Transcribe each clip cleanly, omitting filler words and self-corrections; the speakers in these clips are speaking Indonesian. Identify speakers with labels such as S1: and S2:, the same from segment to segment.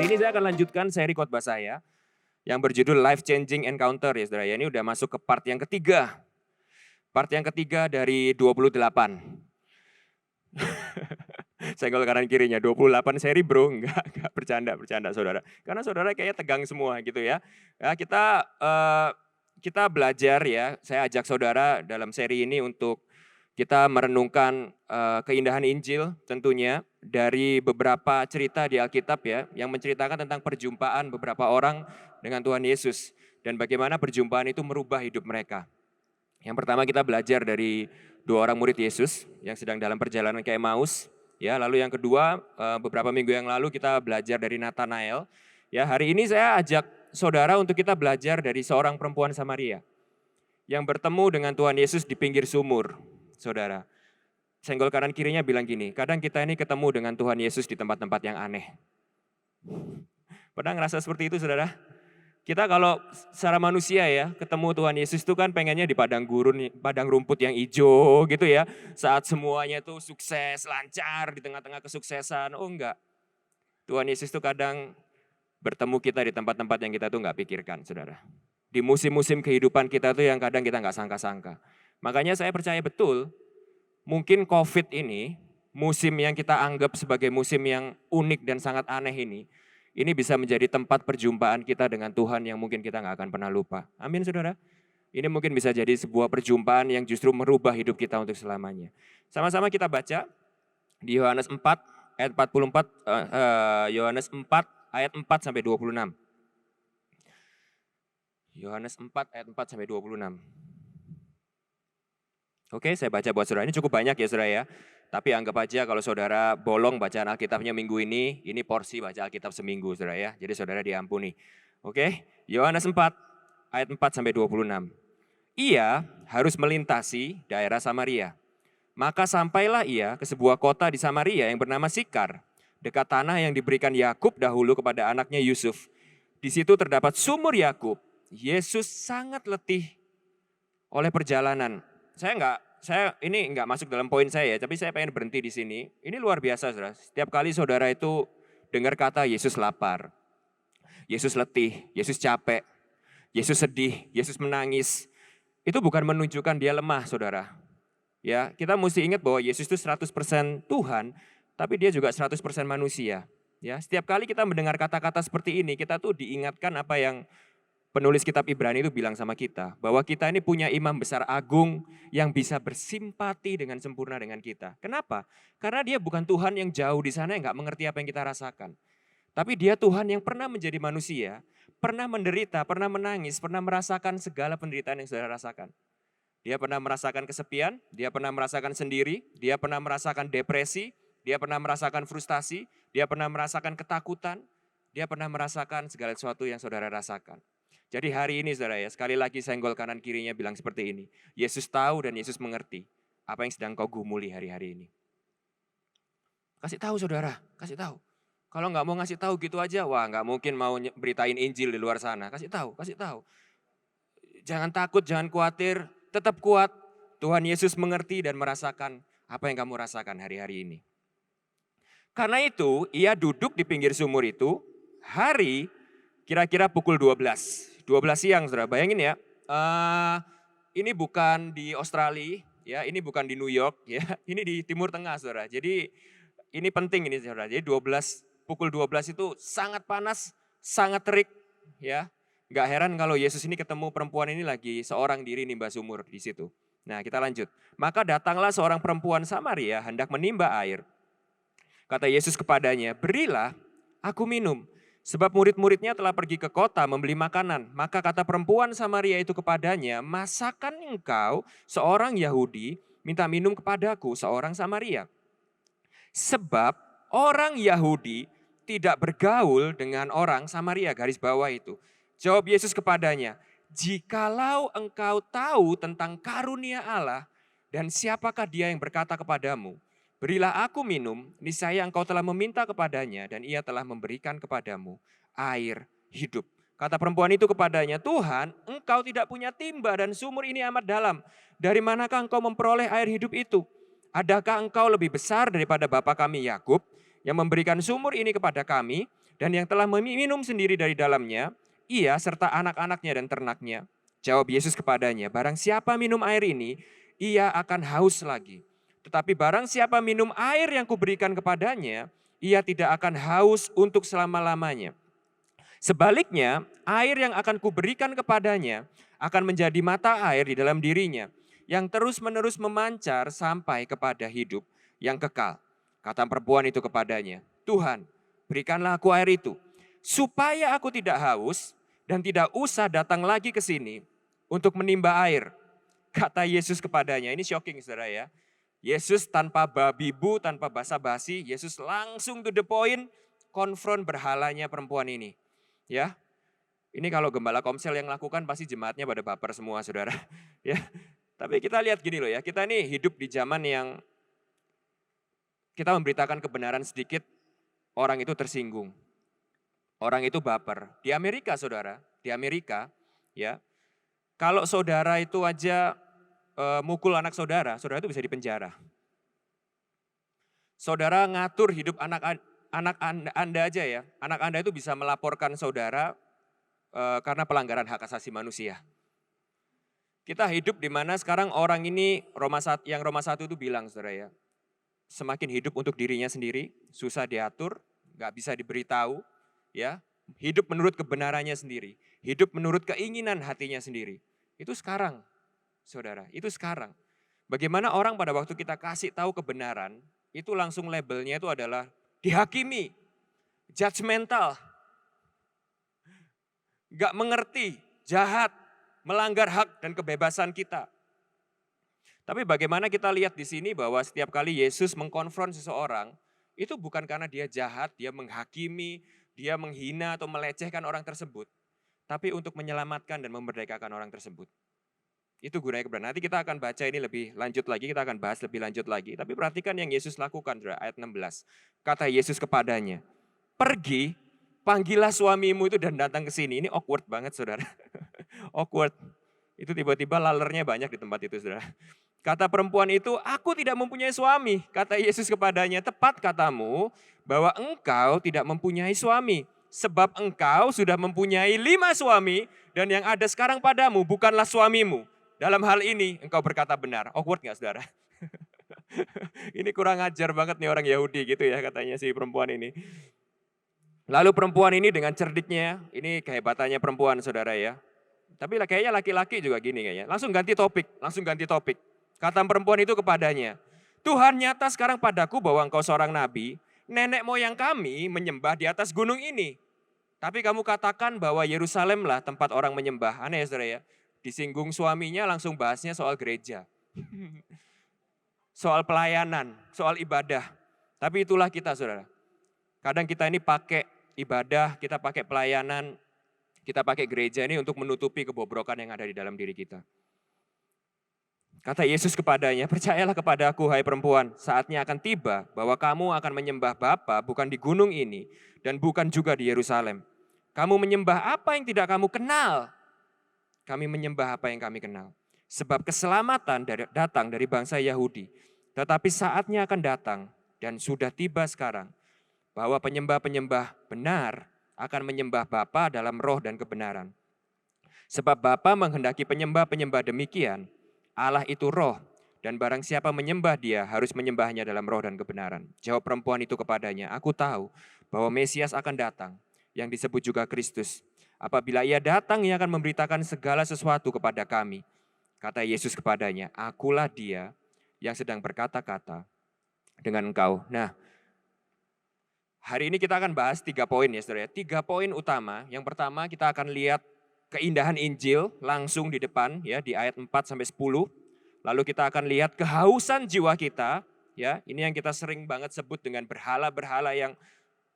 S1: Hari ini saya akan lanjutkan seri khotbah saya yang berjudul Life Changing Encounter ya saudara. Ini udah masuk ke part yang ketiga. Part yang ketiga dari 28. Senggol kanan kirinya, 28 seri bro, enggak bercanda saudara. Karena saudara kayaknya tegang semua gitu ya. Ya kita belajar ya, saya ajak saudara dalam seri ini untuk kita merenungkan keindahan Injil tentunya dari beberapa cerita di Alkitab ya, yang menceritakan tentang perjumpaan beberapa orang dengan Tuhan Yesus. Dan bagaimana perjumpaan itu merubah hidup mereka. Yang pertama kita belajar dari 2 orang murid Yesus yang sedang dalam perjalanan ke Emmaus. Ya, lalu yang kedua beberapa minggu yang lalu kita belajar dari Nathanael. Ya, hari ini saya ajak saudara untuk kita belajar dari seorang perempuan Samaria yang bertemu dengan Tuhan Yesus di pinggir sumur. Saudara, senggol kanan kirinya bilang gini, kadang kita ini ketemu dengan Tuhan Yesus di tempat-tempat yang aneh. Pernah ngerasa seperti itu saudara? Kita kalau secara manusia ya, ketemu Tuhan Yesus itu kan pengennya di padang gurun, padang rumput yang hijau gitu ya. Saat semuanya itu sukses, lancar di tengah-tengah kesuksesan. Oh enggak, Tuhan Yesus itu kadang bertemu kita di tempat-tempat yang kita tuh nggak pikirkan saudara. Di musim-musim kehidupan kita tuh yang kadang kita nggak sangka-sangka. Makanya saya percaya betul, mungkin COVID ini, musim yang kita anggap sebagai musim yang unik dan sangat aneh ini bisa menjadi tempat perjumpaan kita dengan Tuhan yang mungkin kita nggak akan pernah lupa. Amin saudara. Ini mungkin bisa jadi sebuah perjumpaan yang justru merubah hidup kita untuk selamanya. Sama-sama kita baca di Yohanes 4 ayat 44, Yohanes 4 ayat 4 sampai 26. Yohanes 4 ayat 4 sampai 26. Oke, saya baca buat saudara. Ini cukup banyak ya saudara ya. Tapi anggap aja kalau saudara bolong bacaan Alkitabnya minggu ini porsi baca Alkitab seminggu saudara ya. Jadi saudara diampuni. Oke, Yohanes 4 ayat 4 sampai 26. Ia harus melintasi daerah Samaria. Maka sampailah ia ke sebuah kota di Samaria yang bernama Sikar, dekat tanah yang diberikan Yakub dahulu kepada anaknya Yusuf. Di situ terdapat sumur Yakub. Yesus sangat letih oleh perjalanan. Saya ini enggak masuk dalam poin saya ya, tapi saya pengen berhenti di sini. Ini luar biasa saudara. Setiap kali saudara itu dengar kata Yesus lapar, Yesus letih, Yesus capek, Yesus sedih, Yesus menangis. Itu bukan menunjukkan dia lemah saudara. Ya, kita mesti ingat bahwa Yesus itu 100% Tuhan, tapi dia juga 100% manusia. Ya, setiap kali kita mendengar kata-kata seperti ini, kita tuh diingatkan apa yang penulis kitab Ibrani itu bilang sama kita, bahwa kita ini punya imam besar agung yang bisa bersimpati dengan sempurna dengan kita. Kenapa? Karena dia bukan Tuhan yang jauh di sana yang nggak mengerti apa yang kita rasakan. Tapi dia Tuhan yang pernah menjadi manusia, pernah menderita, pernah menangis, pernah merasakan segala penderitaan yang saudara rasakan. Dia pernah merasakan kesepian, dia pernah merasakan sendiri, dia pernah merasakan depresi, dia pernah merasakan frustasi, dia pernah merasakan ketakutan, dia pernah merasakan segala sesuatu yang saudara rasakan. Jadi hari ini saudara ya, sekali lagi senggol kanan kirinya bilang seperti ini. Yesus tahu dan Yesus mengerti apa yang sedang kau gumuli hari-hari ini. Kasih tahu saudara, kasih tahu. Kalau nggak mau ngasih tahu gitu aja, wah nggak mungkin mau beritain Injil di luar sana. Kasih tahu, kasih tahu. Jangan takut, jangan khawatir, tetap kuat. Tuhan Yesus mengerti dan merasakan apa yang kamu rasakan hari-hari ini. Karena itu, ia duduk di pinggir sumur itu, hari kira-kira pukul 12 siang, saudara. Bayangin ya, ini bukan di Australia, ya, ini bukan di New York, ya, ini di Timur Tengah, saudara. Jadi ini penting ini, saudara. Jadi pukul 12 itu sangat panas, sangat terik, ya. Gak heran kalau Yesus ini ketemu perempuan ini lagi seorang diri nimba sumur di situ. Nah, kita lanjut. Maka datanglah seorang perempuan Samaria hendak menimba air. Kata Yesus kepadanya, berilah aku minum. Sebab murid-muridnya telah pergi ke kota membeli makanan. Maka kata perempuan Samaria itu kepadanya, masakan engkau seorang Yahudi minta minum kepadaku seorang Samaria? Sebab orang Yahudi tidak bergaul dengan orang Samaria, garis bawah itu. Jawab Yesus kepadanya, jikalau engkau tahu tentang karunia Allah dan siapakah dia yang berkata kepadamu, berilah aku minum, niscaya engkau telah meminta kepadanya dan ia telah memberikan kepadamu air hidup. Kata perempuan itu kepadanya, Tuhan, engkau tidak punya timba dan sumur ini amat dalam. Dari manakah engkau memperoleh air hidup itu? Adakah engkau lebih besar daripada bapa kami Yakub yang memberikan sumur ini kepada kami dan yang telah meminum sendiri dari dalamnya, ia serta anak-anaknya dan ternaknya. Jawab Yesus kepadanya, barang siapa minum air ini, ia akan haus lagi. Tetapi barang siapa minum air yang kuberikan kepadanya, ia tidak akan haus untuk selama-lamanya. Sebaliknya, air yang akan kuberikan kepadanya akan menjadi mata air di dalam dirinya, yang terus-menerus memancar sampai kepada hidup yang kekal. Kata perempuan itu kepadanya, Tuhan, berikanlah aku air itu, supaya aku tidak haus dan tidak usah datang lagi ke sini untuk menimba air. Kata Yesus kepadanya, ini shocking saudara ya. Yesus tanpa babi bu, tanpa basa-basi, Yesus langsung to the point, konfront berhalanya perempuan ini. Ya, ini kalau gembala komsel yang lakukan pasti jemaatnya pada baper semua saudara. Ya, tapi kita lihat gini loh ya, kita nih hidup di zaman yang kita memberitakan kebenaran sedikit, orang itu tersinggung. Orang itu baper. Di Amerika saudara, di Amerika ya, kalau saudara itu aja mukul anak saudara, saudara itu bisa dipenjara. Saudara ngatur hidup anak Anda aja ya, anak Anda itu bisa melaporkan saudara karena pelanggaran hak asasi manusia. Kita hidup di mana sekarang orang ini, Roma 1 itu bilang saudara ya, semakin hidup untuk dirinya sendiri, susah diatur, gak bisa diberitahu, ya, hidup menurut kebenarannya sendiri, hidup menurut keinginan hatinya sendiri. Itu sekarang, saudara, itu sekarang. Bagaimana orang pada waktu kita kasih tahu kebenaran, itu langsung labelnya itu adalah dihakimi, judgmental, gak mengerti, jahat, melanggar hak dan kebebasan kita. Tapi bagaimana kita lihat di sini bahwa setiap kali Yesus mengkonfront seseorang, itu bukan karena dia jahat, dia menghakimi, dia menghina atau melecehkan orang tersebut. Tapi untuk menyelamatkan dan memerdekakan orang tersebut. Itu gunanya kebenaran. Nanti kita akan baca ini lebih lanjut lagi, kita akan bahas lebih lanjut lagi. Tapi perhatikan yang Yesus lakukan, ayat 16. Kata Yesus kepadanya, pergi, panggillah suamimu itu dan datang ke sini. Ini awkward banget saudara. Awkward. Itu tiba-tiba lalernya banyak di tempat itu saudara. Kata perempuan itu, aku tidak mempunyai suami. Kata Yesus kepadanya, tepat katamu bahwa engkau tidak mempunyai suami. Sebab engkau sudah mempunyai 5 suami dan yang ada sekarang padamu bukanlah suamimu. Dalam hal ini engkau berkata benar. Awkward gak saudara? Ini kurang ajar banget nih orang Yahudi gitu ya katanya si perempuan ini. Lalu perempuan ini dengan cerdiknya, ini kehebatannya perempuan saudara ya. Tapi kayaknya laki-laki juga gini kayaknya. Langsung ganti topik. Kata perempuan itu kepadanya, Tuhan nyata sekarang padaku bahwa engkau seorang nabi, nenek moyang kami menyembah di atas gunung ini. Tapi kamu katakan bahwa Yerusalemlah tempat orang menyembah. Aneh ya saudara ya. Disinggung suaminya langsung bahasnya soal gereja. Soal pelayanan, soal ibadah. Tapi itulah kita saudara. Kadang kita ini pakai ibadah, kita pakai pelayanan, kita pakai gereja ini untuk menutupi kebobrokan yang ada di dalam diri kita. Kata Yesus kepadanya, percayalah kepadaku hai perempuan, saatnya akan tiba bahwa kamu akan menyembah Bapa bukan di gunung ini dan bukan juga di Yerusalem. Kamu menyembah apa yang tidak kamu kenal. Kami menyembah apa yang kami kenal. Sebab keselamatan datang dari bangsa Yahudi. Tetapi saatnya akan datang dan sudah tiba sekarang bahwa penyembah-penyembah benar akan menyembah Bapa dalam roh dan kebenaran. Sebab Bapa menghendaki penyembah-penyembah demikian. Allah itu roh, dan barang siapa menyembah dia harus menyembahnya dalam roh dan kebenaran. Jawab perempuan itu kepadanya, aku tahu bahwa Mesias akan datang, yang disebut juga Kristus. Apabila ia datang, ia akan memberitakan segala sesuatu kepada kami. Kata Yesus kepadanya, akulah dia yang sedang berkata-kata dengan engkau. Nah, hari ini kita akan bahas 3 poin ya saudara. 3 poin utama. Yang pertama kita akan lihat keindahan Injil langsung di depan ya di ayat 4 sampai 10. Lalu kita akan lihat kehausan jiwa kita ya. Ini yang kita sering banget sebut dengan berhala-berhala yang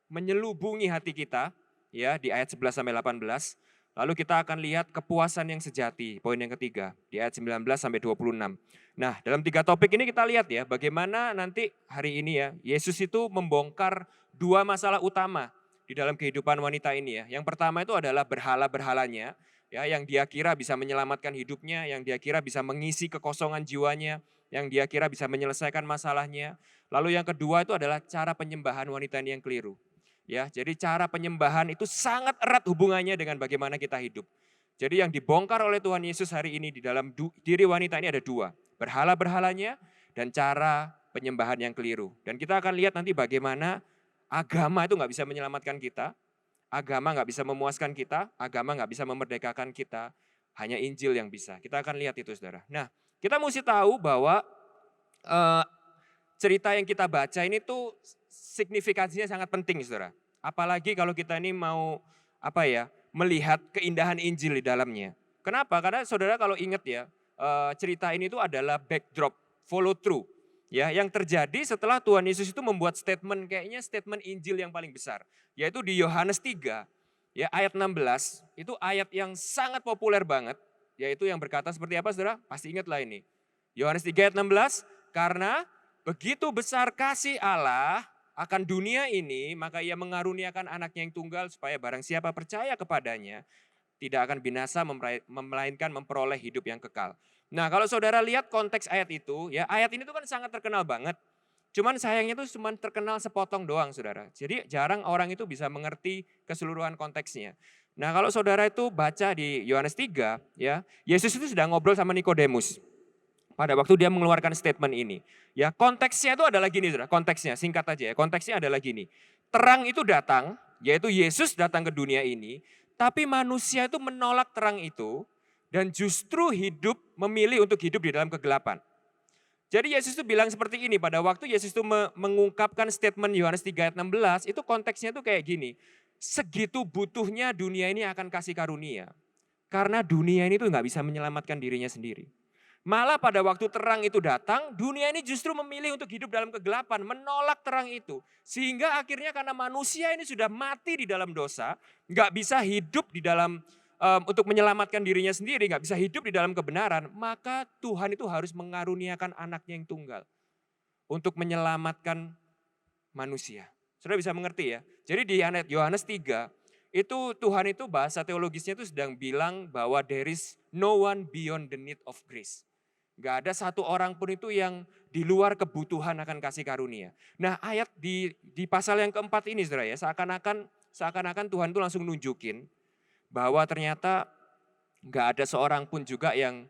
S1: menyelubungi hati kita ya di ayat 11 sampai 18. Lalu kita akan lihat kepuasan yang sejati, poin yang ketiga di ayat 19 sampai 26. Nah, dalam 3 topik ini kita lihat ya bagaimana nanti hari ini ya Yesus itu membongkar 2 masalah utama di dalam kehidupan wanita ini ya. Yang pertama itu adalah berhala-berhalanya ya yang dia kira bisa menyelamatkan hidupnya, yang dia kira bisa mengisi kekosongan jiwanya, yang dia kira bisa menyelesaikan masalahnya. Lalu yang kedua itu adalah cara penyembahan wanita ini yang keliru. Ya, jadi cara penyembahan itu sangat erat hubungannya dengan bagaimana kita hidup. Jadi yang dibongkar oleh Tuhan Yesus hari ini di dalam diri wanita ini ada dua. Berhala-berhalanya dan cara penyembahan yang keliru. Dan kita akan lihat nanti bagaimana agama itu nggak bisa menyelamatkan kita, agama nggak bisa memuaskan kita, agama nggak bisa memerdekakan kita, hanya Injil yang bisa. Kita akan lihat itu saudara. Nah, kita mesti tahu bahwa eh, cerita yang kita baca ini tuh signifikansinya sangat penting saudara. Apalagi kalau kita ini mau melihat keindahan Injil di dalamnya. Kenapa? Karena saudara kalau ingat ya, cerita ini tuh adalah backdrop, follow through. Ya, yang terjadi setelah Tuhan Yesus itu membuat statement, kayaknya statement Injil yang paling besar. Yaitu di Yohanes 3, ya ayat 16, itu ayat yang sangat populer banget. Yaitu yang berkata seperti apa saudara? Pasti ingatlah ini. Yohanes 3 ayat 16, karena begitu besar kasih Allah akan dunia ini, maka ia mengaruniakan anaknya yang tunggal supaya barang siapa percaya kepadanya, tidak akan binasa melainkan memperoleh hidup yang kekal. Nah kalau saudara lihat konteks ayat itu, ya ayat ini tuh kan sangat terkenal banget. Cuman sayangnya tuh cuma terkenal sepotong doang saudara. Jadi jarang orang itu bisa mengerti keseluruhan konteksnya. Nah kalau saudara itu baca di Yohanes 3, ya Yesus itu sedang ngobrol sama Nikodemus. Pada waktu dia mengeluarkan statement ini. Ya konteksnya itu adalah gini saudara, konteksnya singkat aja ya. Konteksnya adalah gini. Terang itu datang, yaitu Yesus datang ke dunia ini. Tapi manusia itu menolak terang itu dan justru memilih untuk hidup di dalam kegelapan. Jadi Yesus itu bilang seperti ini, pada waktu Yesus itu mengungkapkan statement Yohanes 3 ayat 16, itu konteksnya itu kayak gini. Segitu butuhnya dunia ini akan kasih karunia. Karena dunia ini tuh nggak bisa menyelamatkan dirinya sendiri. Malah pada waktu terang itu datang, dunia ini justru memilih untuk hidup dalam kegelapan, menolak terang itu. Sehingga akhirnya karena manusia ini sudah mati di dalam dosa, nggak bisa hidup di dalam untuk menyelamatkan dirinya sendiri, nggak bisa hidup di dalam kebenaran, maka Tuhan itu harus mengaruniakan anaknya yang tunggal untuk menyelamatkan manusia. Sudah bisa mengerti ya? Jadi di Yohanes 3, itu Tuhan itu bahasa teologisnya itu sedang bilang bahwa there is no one beyond the need of grace. Gak ada satu orang pun itu yang di luar kebutuhan akan kasih karunia. Nah ayat di pasal yang keempat ini saudara ya, seakan-akan Tuhan itu langsung nunjukin bahwa ternyata gak ada seorang pun juga yang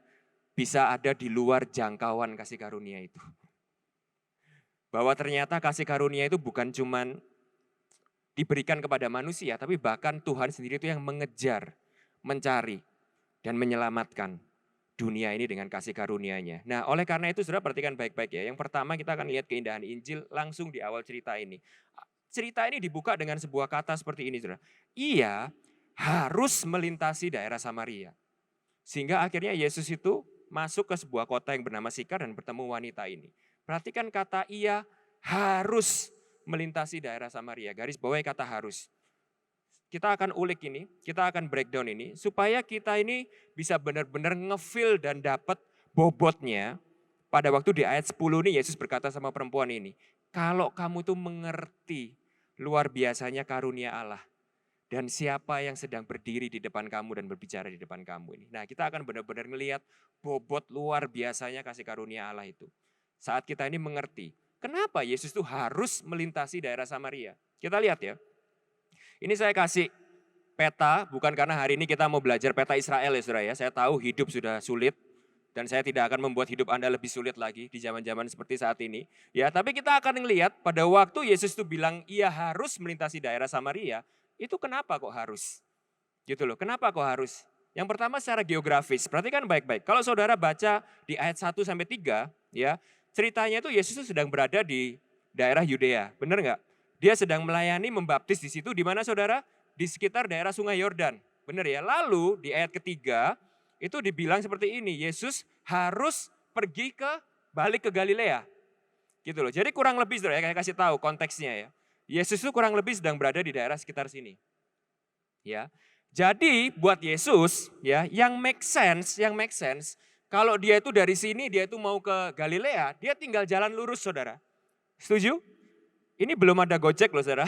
S1: bisa ada di luar jangkauan kasih karunia itu. Bahwa ternyata kasih karunia itu bukan cuman diberikan kepada manusia, tapi bahkan Tuhan sendiri itu yang mengejar, mencari, dan menyelamatkan dunia ini dengan kasih karunia-Nya. Nah oleh karena itu saudara perhatikan baik-baik ya. Yang pertama kita akan lihat keindahan Injil langsung di awal cerita ini. Cerita ini dibuka dengan sebuah kata seperti ini saudara. Ia harus melintasi daerah Samaria. Sehingga akhirnya Yesus itu masuk ke sebuah kota yang bernama Sikar dan bertemu wanita ini. Perhatikan kata ia harus melintasi daerah Samaria. Garis bawahi kata harus. Kita akan ulik ini, kita akan breakdown ini, supaya kita ini bisa benar-benar ngefeel dan dapat bobotnya. Pada waktu di ayat 10 ini Yesus berkata sama perempuan ini, kalau kamu tuh mengerti luar biasanya karunia Allah, dan siapa yang sedang berdiri di depan kamu dan berbicara di depan kamu ini. Nah kita akan benar-benar ngelihat bobot luar biasanya kasih karunia Allah itu. Saat kita ini mengerti, kenapa Yesus tuh harus melintasi daerah Samaria. Kita lihat ya. Ini saya kasih peta, bukan karena hari ini kita mau belajar peta Israel ya saudara ya. Saya tahu hidup sudah sulit dan saya tidak akan membuat hidup Anda lebih sulit lagi di zaman-zaman seperti saat ini. Ya, tapi kita akan melihat pada waktu Yesus itu bilang ia harus melintasi daerah Samaria, itu kenapa kok harus? Gitu loh, kenapa kok harus? Yang pertama secara geografis, perhatikan baik-baik. Kalau saudara baca di ayat 1 sampai 3, ya, ceritanya itu Yesus itu sedang berada di daerah Yudea, benar nggak? Dia sedang melayani membaptis di situ, di mana saudara? Di sekitar daerah Sungai Yordan. Benar ya? Lalu di ayat ketiga itu dibilang seperti ini, Yesus harus balik ke Galilea. Gitu loh. Jadi kurang lebih saudara, saya kasih tahu konteksnya ya. Yesus itu kurang lebih sedang berada di daerah sekitar sini. Ya. Jadi buat Yesus ya, yang make sense, kalau dia itu dari sini dia itu mau ke Galilea, dia tinggal jalan lurus saudara. Setuju? Ini belum ada Gojek loh saudara.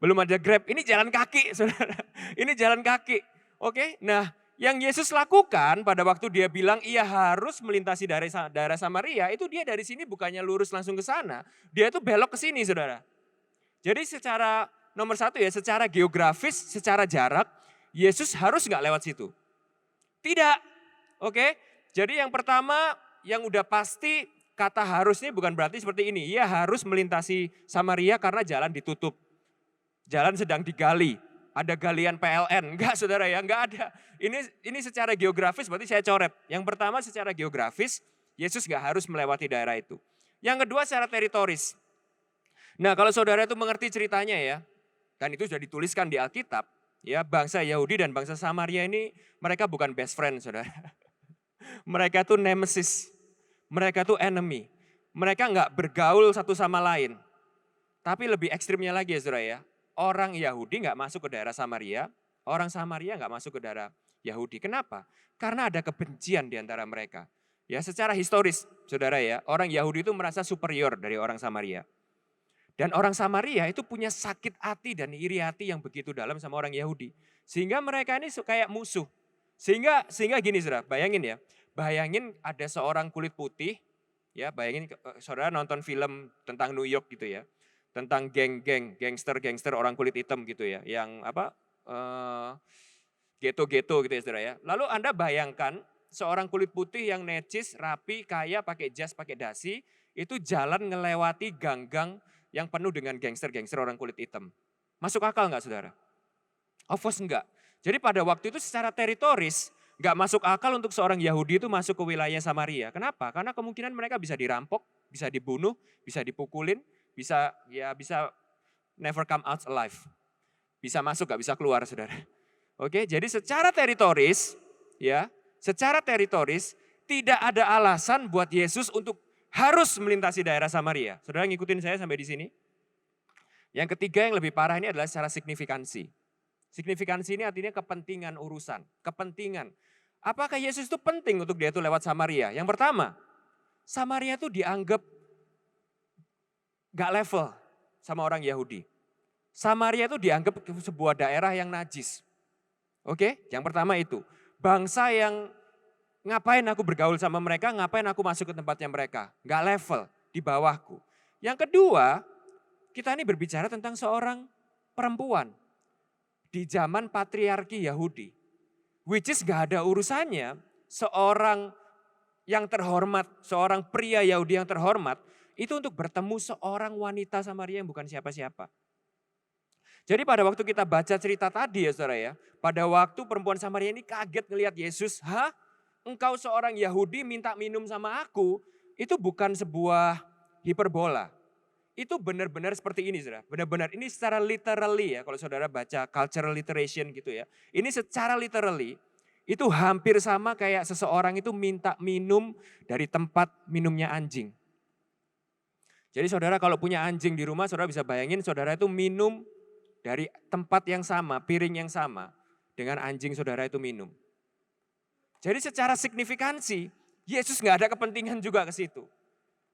S1: Belum ada Grab, ini jalan kaki saudara. Ini jalan kaki. Oke, nah yang Yesus lakukan pada waktu dia bilang ia harus melintasi daerah Samaria, itu dia dari sini bukannya lurus langsung ke sana. Dia itu belok ke sini saudara. Jadi secara nomor satu ya, secara geografis, secara jarak, Yesus harus nggak lewat situ? Tidak, oke. Jadi yang pertama, yang udah pasti kata harus ini bukan berarti seperti ini. Ia harus melintasi Samaria karena jalan ditutup. Jalan sedang digali, ada galian PLN. Enggak saudara ya, enggak ada. Ini secara geografis berarti saya coret. Yang pertama secara geografis, Yesus enggak harus melewati daerah itu. Yang kedua secara teritoris. Nah kalau saudara itu mengerti ceritanya ya, dan itu sudah dituliskan di Alkitab, ya bangsa Yahudi dan bangsa Samaria ini mereka bukan best friend saudara. Mereka tuh nemesis, mereka tuh enemy. Mereka enggak bergaul satu sama lain. Tapi lebih ekstrimnya lagi ya saudara ya, orang Yahudi enggak masuk ke daerah Samaria, orang Samaria enggak masuk ke daerah Yahudi. Kenapa? Karena ada kebencian di antara mereka. Ya secara historis saudara ya, orang Yahudi itu merasa superior dari orang Samaria. Dan orang Samaria itu punya sakit hati dan iri hati yang begitu dalam sama orang Yahudi. Sehingga mereka ini kayak musuh. Sehingga gini saudara, bayangin ya. Bayangin ada seorang kulit putih, ya bayangin saudara nonton film tentang New York gitu ya. Tentang gangster orang kulit hitam gitu ya. Yang apa, ghetto gitu ya saudara ya. Lalu Anda bayangkan seorang kulit putih yang necis, rapi, kaya, pakai jas, pakai dasi. Itu jalan ngelewati gang-gang yang penuh dengan gangster orang kulit hitam. Masuk akal enggak saudara? Of course enggak. Jadi pada waktu itu secara teritoris, enggak masuk akal untuk seorang Yahudi itu masuk ke wilayah Samaria. Kenapa? Karena kemungkinan mereka bisa dirampok, bisa dibunuh, bisa dipukulin, bisa never come out alive. Bisa masuk enggak bisa keluar saudara. Oke, jadi secara teritoris, ya, secara teritoris tidak ada alasan buat Yesus untuk harus melintasi daerah Samaria. Saudara ngikutin saya sampai di sini? Yang ketiga yang lebih parah ini adalah secara signifikansi. Signifikansi ini artinya kepentingan urusan, kepentingan. Apakah Yesus itu penting untuk dia itu lewat Samaria? Yang pertama, Samaria itu dianggap gak level sama orang Yahudi. Samaria itu dianggap sebuah daerah yang najis. Oke, yang pertama itu. Bangsa yang ngapain aku bergaul sama mereka, ngapain aku masuk ke tempatnya mereka. Gak level, di bawahku. Yang kedua, kita ini berbicara tentang seorang perempuan. Di zaman patriarki Yahudi. Which is gak ada urusannya seorang yang terhormat, seorang pria Yahudi yang terhormat, itu untuk bertemu seorang wanita Samaria yang bukan siapa-siapa. Jadi pada waktu kita baca cerita tadi ya saudara ya, pada waktu perempuan Samaria ini kaget ngelihat Yesus, hah? Engkau seorang Yahudi minta minum sama aku, itu bukan sebuah hiperbola. Itu benar-benar seperti ini saudara, benar-benar ini secara literally ya, kalau saudara baca cultural literation gitu ya. Ini secara literally, itu hampir sama kayak seseorang itu minta minum dari tempat minumnya anjing. Jadi saudara kalau punya anjing di rumah, saudara bisa bayangin saudara itu minum dari tempat yang sama, piring yang sama dengan anjing saudara itu minum. Jadi secara signifikansi, Yesus nggak ada kepentingan juga ke situ.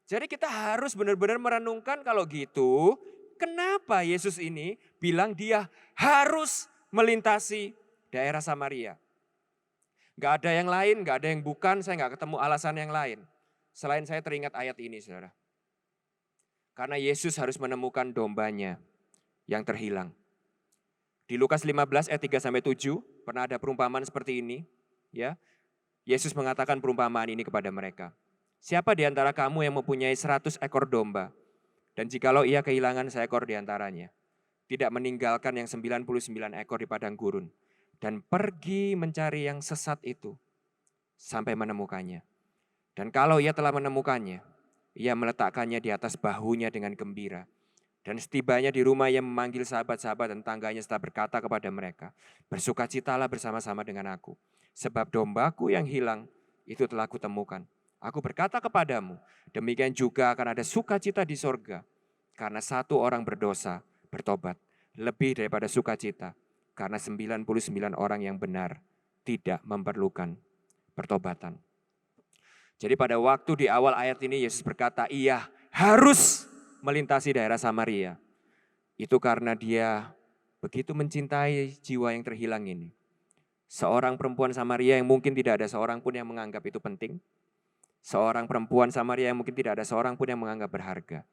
S1: Jadi kita harus benar-benar merenungkan kalau gitu, kenapa Yesus ini bilang dia harus melintasi daerah Samaria. Gak ada yang lain, gak ada yang bukan, saya gak ketemu alasan yang lain. Selain saya teringat ayat ini saudara. Karena Yesus harus menemukan dombanya yang terhilang. Di Lukas 15 ayat 3-7 pernah ada perumpamaan seperti ini. Ya, Yesus mengatakan perumpamaan ini kepada mereka. Siapa di antara kamu yang mempunyai 100 ekor domba, dan jikalau ia kehilangan seekor di antaranya, tidak meninggalkan yang 99 ekor di padang gurun, dan pergi mencari yang sesat itu, sampai menemukannya. Dan kalau ia telah menemukannya, ia meletakkannya di atas bahunya dengan gembira. Dan setibanya di rumah ia memanggil sahabat-sahabat dan tangganya serta berkata kepada mereka, bersukacitalah bersama-sama dengan aku. Sebab dombaku yang hilang itu telah kutemukan. Aku berkata kepadamu, demikian juga akan ada sukacita di sorga. Karena satu orang berdosa bertobat, lebih daripada sukacita. Karena 99 orang yang benar tidak memerlukan pertobatan. Jadi pada waktu di awal ayat ini Yesus berkata, ia harus melintasi daerah Samaria. Itu karena dia begitu mencintai jiwa yang terhilang ini. Seorang perempuan Samaria yang mungkin tidak ada seorang pun yang menganggap itu penting. Seorang perempuan Samaria yang mungkin tidak ada seorang pun yang menganggap berharga.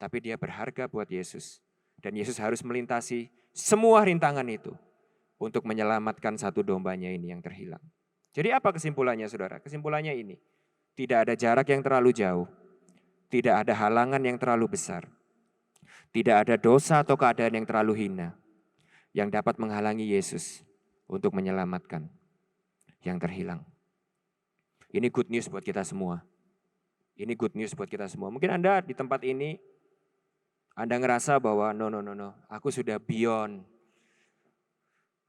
S1: Tapi dia berharga buat Yesus. Dan Yesus harus melintasi semua rintangan itu untuk menyelamatkan satu dombanya ini yang terhilang. Jadi apa kesimpulannya saudara? Kesimpulannya ini, tidak ada jarak yang terlalu jauh, tidak ada halangan yang terlalu besar, tidak ada dosa atau keadaan yang terlalu hina yang dapat menghalangi Yesus untuk menyelamatkan yang terhilang. Ini good news buat kita semua. Ini good news buat kita semua. Mungkin Anda di tempat ini, Anda ngerasa bahwa no, aku sudah beyond.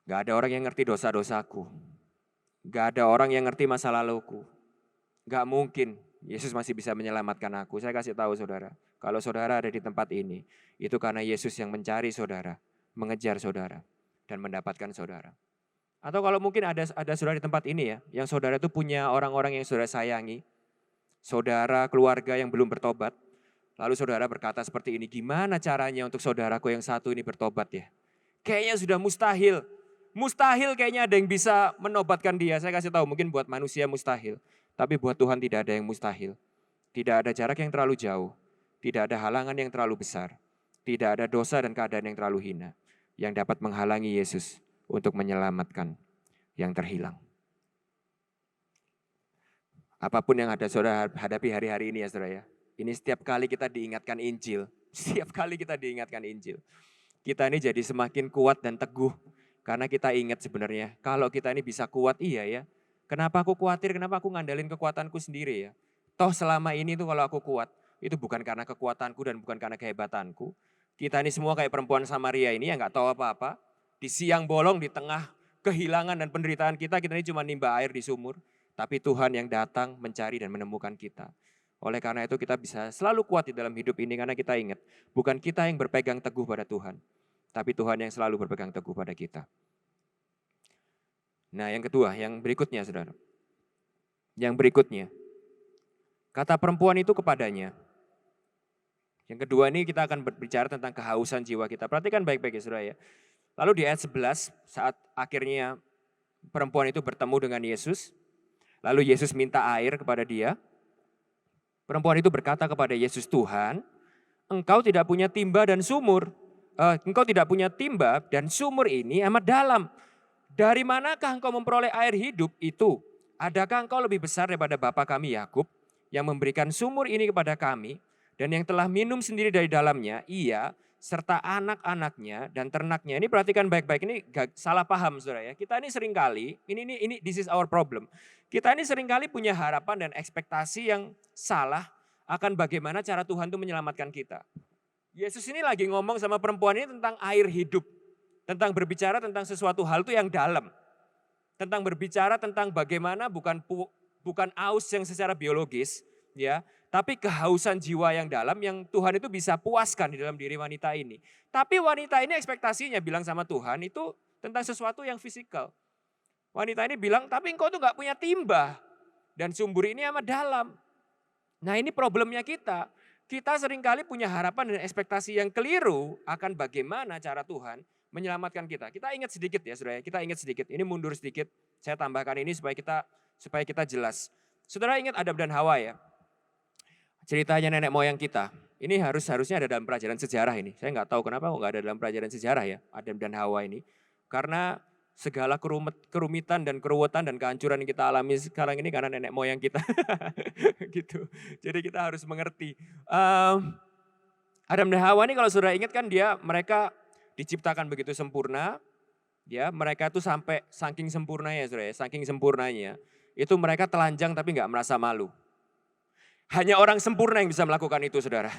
S1: Gak ada orang yang ngerti dosa-dosaku. Gak ada orang yang ngerti masa laluku. Gak mungkin Yesus masih bisa menyelamatkan aku. Saya kasih tahu saudara, kalau saudara ada di tempat ini, itu karena Yesus yang mencari saudara, mengejar saudara, dan mendapatkan saudara. Atau kalau mungkin ada saudara di tempat ini ya, yang saudara itu punya orang-orang yang saudara sayangi, saudara, keluarga yang belum bertobat, lalu saudara berkata seperti ini, gimana caranya untuk saudaraku yang satu ini bertobat ya? Kayaknya sudah mustahil. Mustahil kayaknya ada yang bisa menobatkan dia. Saya kasih tahu, mungkin buat manusia mustahil. Tapi buat Tuhan tidak ada yang mustahil. Tidak ada jarak yang terlalu jauh. Tidak ada halangan yang terlalu besar. Tidak ada dosa dan keadaan yang terlalu hina yang dapat menghalangi Yesus untuk menyelamatkan yang terhilang. Apapun yang ada saudara hadapi hari-hari ini ya saudara ya. Ini setiap kali kita diingatkan Injil. Setiap kali kita diingatkan Injil. Kita ini jadi semakin kuat dan teguh. Karena kita ingat sebenarnya, kalau kita ini bisa kuat, iya ya. Kenapa aku khawatir, kenapa aku ngandalin kekuatanku sendiri ya. Toh selama ini tuh kalau aku kuat, itu bukan karena kekuatanku dan bukan karena kehebatanku. Kita ini semua kayak perempuan Samaria ini yang gak tahu apa-apa. Di siang bolong, di tengah kehilangan dan penderitaan kita ini cuma nimba air di sumur. Tapi Tuhan yang datang mencari dan menemukan kita. Oleh karena itu kita bisa selalu kuat di dalam hidup ini karena kita ingat, bukan kita yang berpegang teguh pada Tuhan. Tapi Tuhan yang selalu berpegang teguh pada kita. Nah yang kedua, yang berikutnya saudara. Yang berikutnya, kata perempuan itu kepadanya. Yang kedua ini kita akan berbicara tentang kehausan jiwa kita. Perhatikan baik-baik ya saudara ya. Lalu di ayat 11 saat akhirnya perempuan itu bertemu dengan Yesus. Lalu Yesus minta air kepada dia. Perempuan itu berkata kepada Yesus, Tuhan, engkau tidak punya timba dan sumur. Engkau tidak punya timba dan sumur ini amat dalam. Dari manakah engkau memperoleh air hidup itu? Adakah engkau lebih besar daripada bapa kami Yakub yang memberikan sumur ini kepada kami dan yang telah minum sendiri dari dalamnya, ia serta anak-anaknya dan ternaknya. Ini perhatikan baik-baik, ini salah paham saudara ya. Kita ini seringkali, ini this is our problem. Kita ini seringkali punya harapan dan ekspektasi yang salah akan bagaimana cara Tuhan itu menyelamatkan kita. Yesus ini lagi ngomong sama perempuan ini tentang air hidup. Tentang berbicara tentang sesuatu hal itu yang dalam. Tentang berbicara tentang bagaimana bukan aus yang secara biologis, ya, tapi kehausan jiwa yang dalam yang Tuhan itu bisa puaskan di dalam diri wanita ini. Tapi wanita ini ekspektasinya bilang sama Tuhan itu tentang sesuatu yang fisikal. Wanita ini bilang, tapi engkau tuh gak punya timba. Dan sumur ini amat dalam. Nah ini problemnya kita. Kita seringkali punya harapan dan ekspektasi yang keliru akan bagaimana cara Tuhan menyelamatkan kita. Kita ingat sedikit ya saudara, kita ingat sedikit. Ini mundur sedikit, saya tambahkan ini supaya kita jelas. Saudara ingat Adam dan Hawa ya? Ceritanya nenek moyang kita. Ini harusnya ada dalam pelajaran sejarah ini. Saya nggak tahu kenapa kok nggak ada dalam pelajaran sejarah ya, Adam dan Hawa ini. Karena segala kerumitan dan keruwetan dan kehancuran yang kita alami sekarang ini karena nenek moyang kita. Gitu. Jadi kita harus mengerti. Adam dan Hawa ini kalau saudara ingat kan mereka diciptakan begitu sempurna. Ya, mereka itu sampai saking sempurnanya saudara ya, saking sempurnanya. Itu mereka telanjang tapi nggak merasa malu. Hanya orang sempurna yang bisa melakukan itu saudara.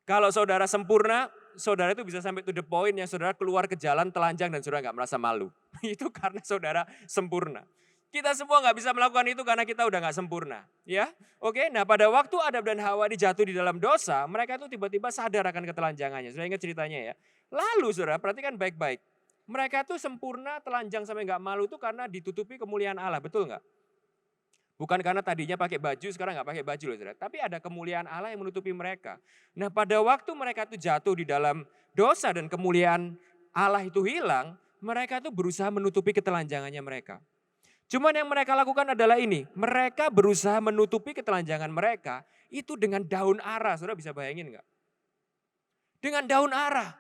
S1: Kalau saudara sempurna, saudara itu bisa sampai to the point yang saudara keluar ke jalan telanjang dan saudara nggak merasa malu. Itu karena saudara sempurna. Kita semua nggak bisa melakukan itu karena kita udah nggak sempurna, ya. Oke, nah pada waktu Adam dan Hawa dijatuh di dalam dosa, mereka itu tiba-tiba sadar akan ketelanjangannya. Saudara ingat ceritanya ya. Lalu saudara perhatikan baik-baik. Mereka itu sempurna, telanjang sampai nggak malu itu karena ditutupi kemuliaan Allah, betul nggak? Bukan karena tadinya pakai baju, sekarang nggak pakai baju loh saudara. Tapi ada kemuliaan Allah yang menutupi mereka. Nah pada waktu mereka itu jatuh di dalam dosa dan kemuliaan Allah itu hilang, mereka itu berusaha menutupi ketelanjangannya mereka. Cuman yang mereka lakukan adalah ini, mereka berusaha menutupi ketelanjangan mereka itu dengan daun ara, saudara bisa bayangin nggak? Dengan daun ara.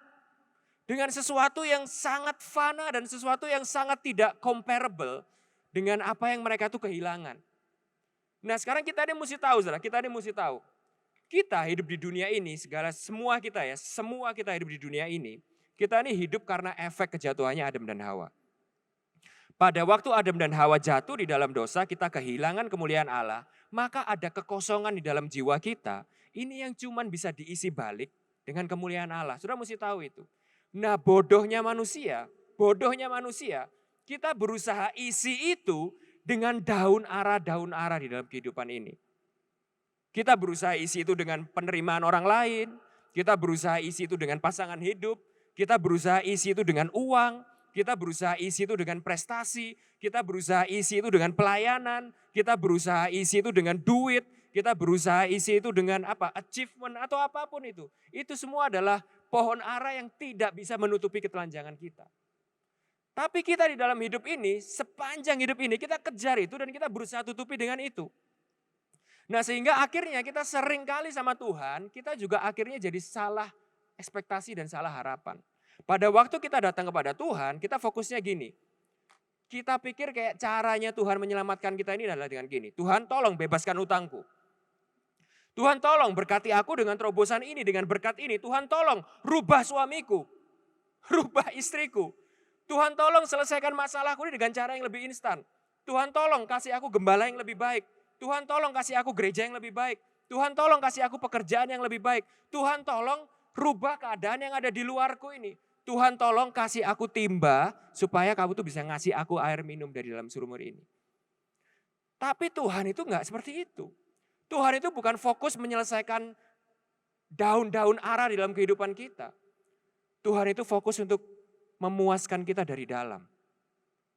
S1: Dengan sesuatu yang sangat fana dan sesuatu yang sangat tidak comparable dengan apa yang mereka tuh kehilangan. Nah sekarang kita ini mesti tahu, saudara, kita ini mesti tahu. Kita hidup di dunia ini, semua kita hidup di dunia ini, kita ini hidup karena efek kejatuhannya Adam dan Hawa. Pada waktu Adam dan Hawa jatuh di dalam dosa, kita kehilangan kemuliaan Allah, maka ada kekosongan di dalam jiwa kita, ini yang cuman bisa diisi balik dengan kemuliaan Allah. Sudah mesti tahu itu. Nah bodohnya manusia, kita berusaha isi itu dengan daun ara di dalam kehidupan ini. Kita berusaha isi itu dengan penerimaan orang lain, kita berusaha isi itu dengan pasangan hidup, kita berusaha isi itu dengan uang, kita berusaha isi itu dengan prestasi, kita berusaha isi itu dengan pelayanan, kita berusaha isi itu dengan duit, kita berusaha isi itu dengan achievement atau apapun itu. Itu semua adalah pohon ara yang tidak bisa menutupi ketelanjangan kita. Tapi kita di dalam hidup ini, sepanjang hidup ini kita kejar itu dan kita berusaha tutupi dengan itu. Nah sehingga akhirnya kita sering kali sama Tuhan, kita juga akhirnya jadi salah ekspektasi dan salah harapan. Pada waktu kita datang kepada Tuhan, kita fokusnya gini. Kita pikir kayak caranya Tuhan menyelamatkan kita ini adalah dengan gini. Tuhan tolong bebaskan utangku. Tuhan tolong berkati aku dengan terobosan ini, dengan berkat ini. Tuhan tolong rubah suamiku, rubah istriku. Tuhan tolong selesaikan masalahku ini dengan cara yang lebih instan. Tuhan tolong kasih aku gembala yang lebih baik. Tuhan tolong kasih aku gereja yang lebih baik. Tuhan tolong kasih aku pekerjaan yang lebih baik. Tuhan tolong rubah keadaan yang ada di luarku ini. Tuhan tolong kasih aku timba supaya kamu tuh bisa ngasih aku air minum dari dalam sumur ini. Tapi Tuhan itu enggak seperti itu. Tuhan itu bukan fokus menyelesaikan daun-daun ara di dalam kehidupan kita. Tuhan itu fokus untuk memuaskan kita dari dalam.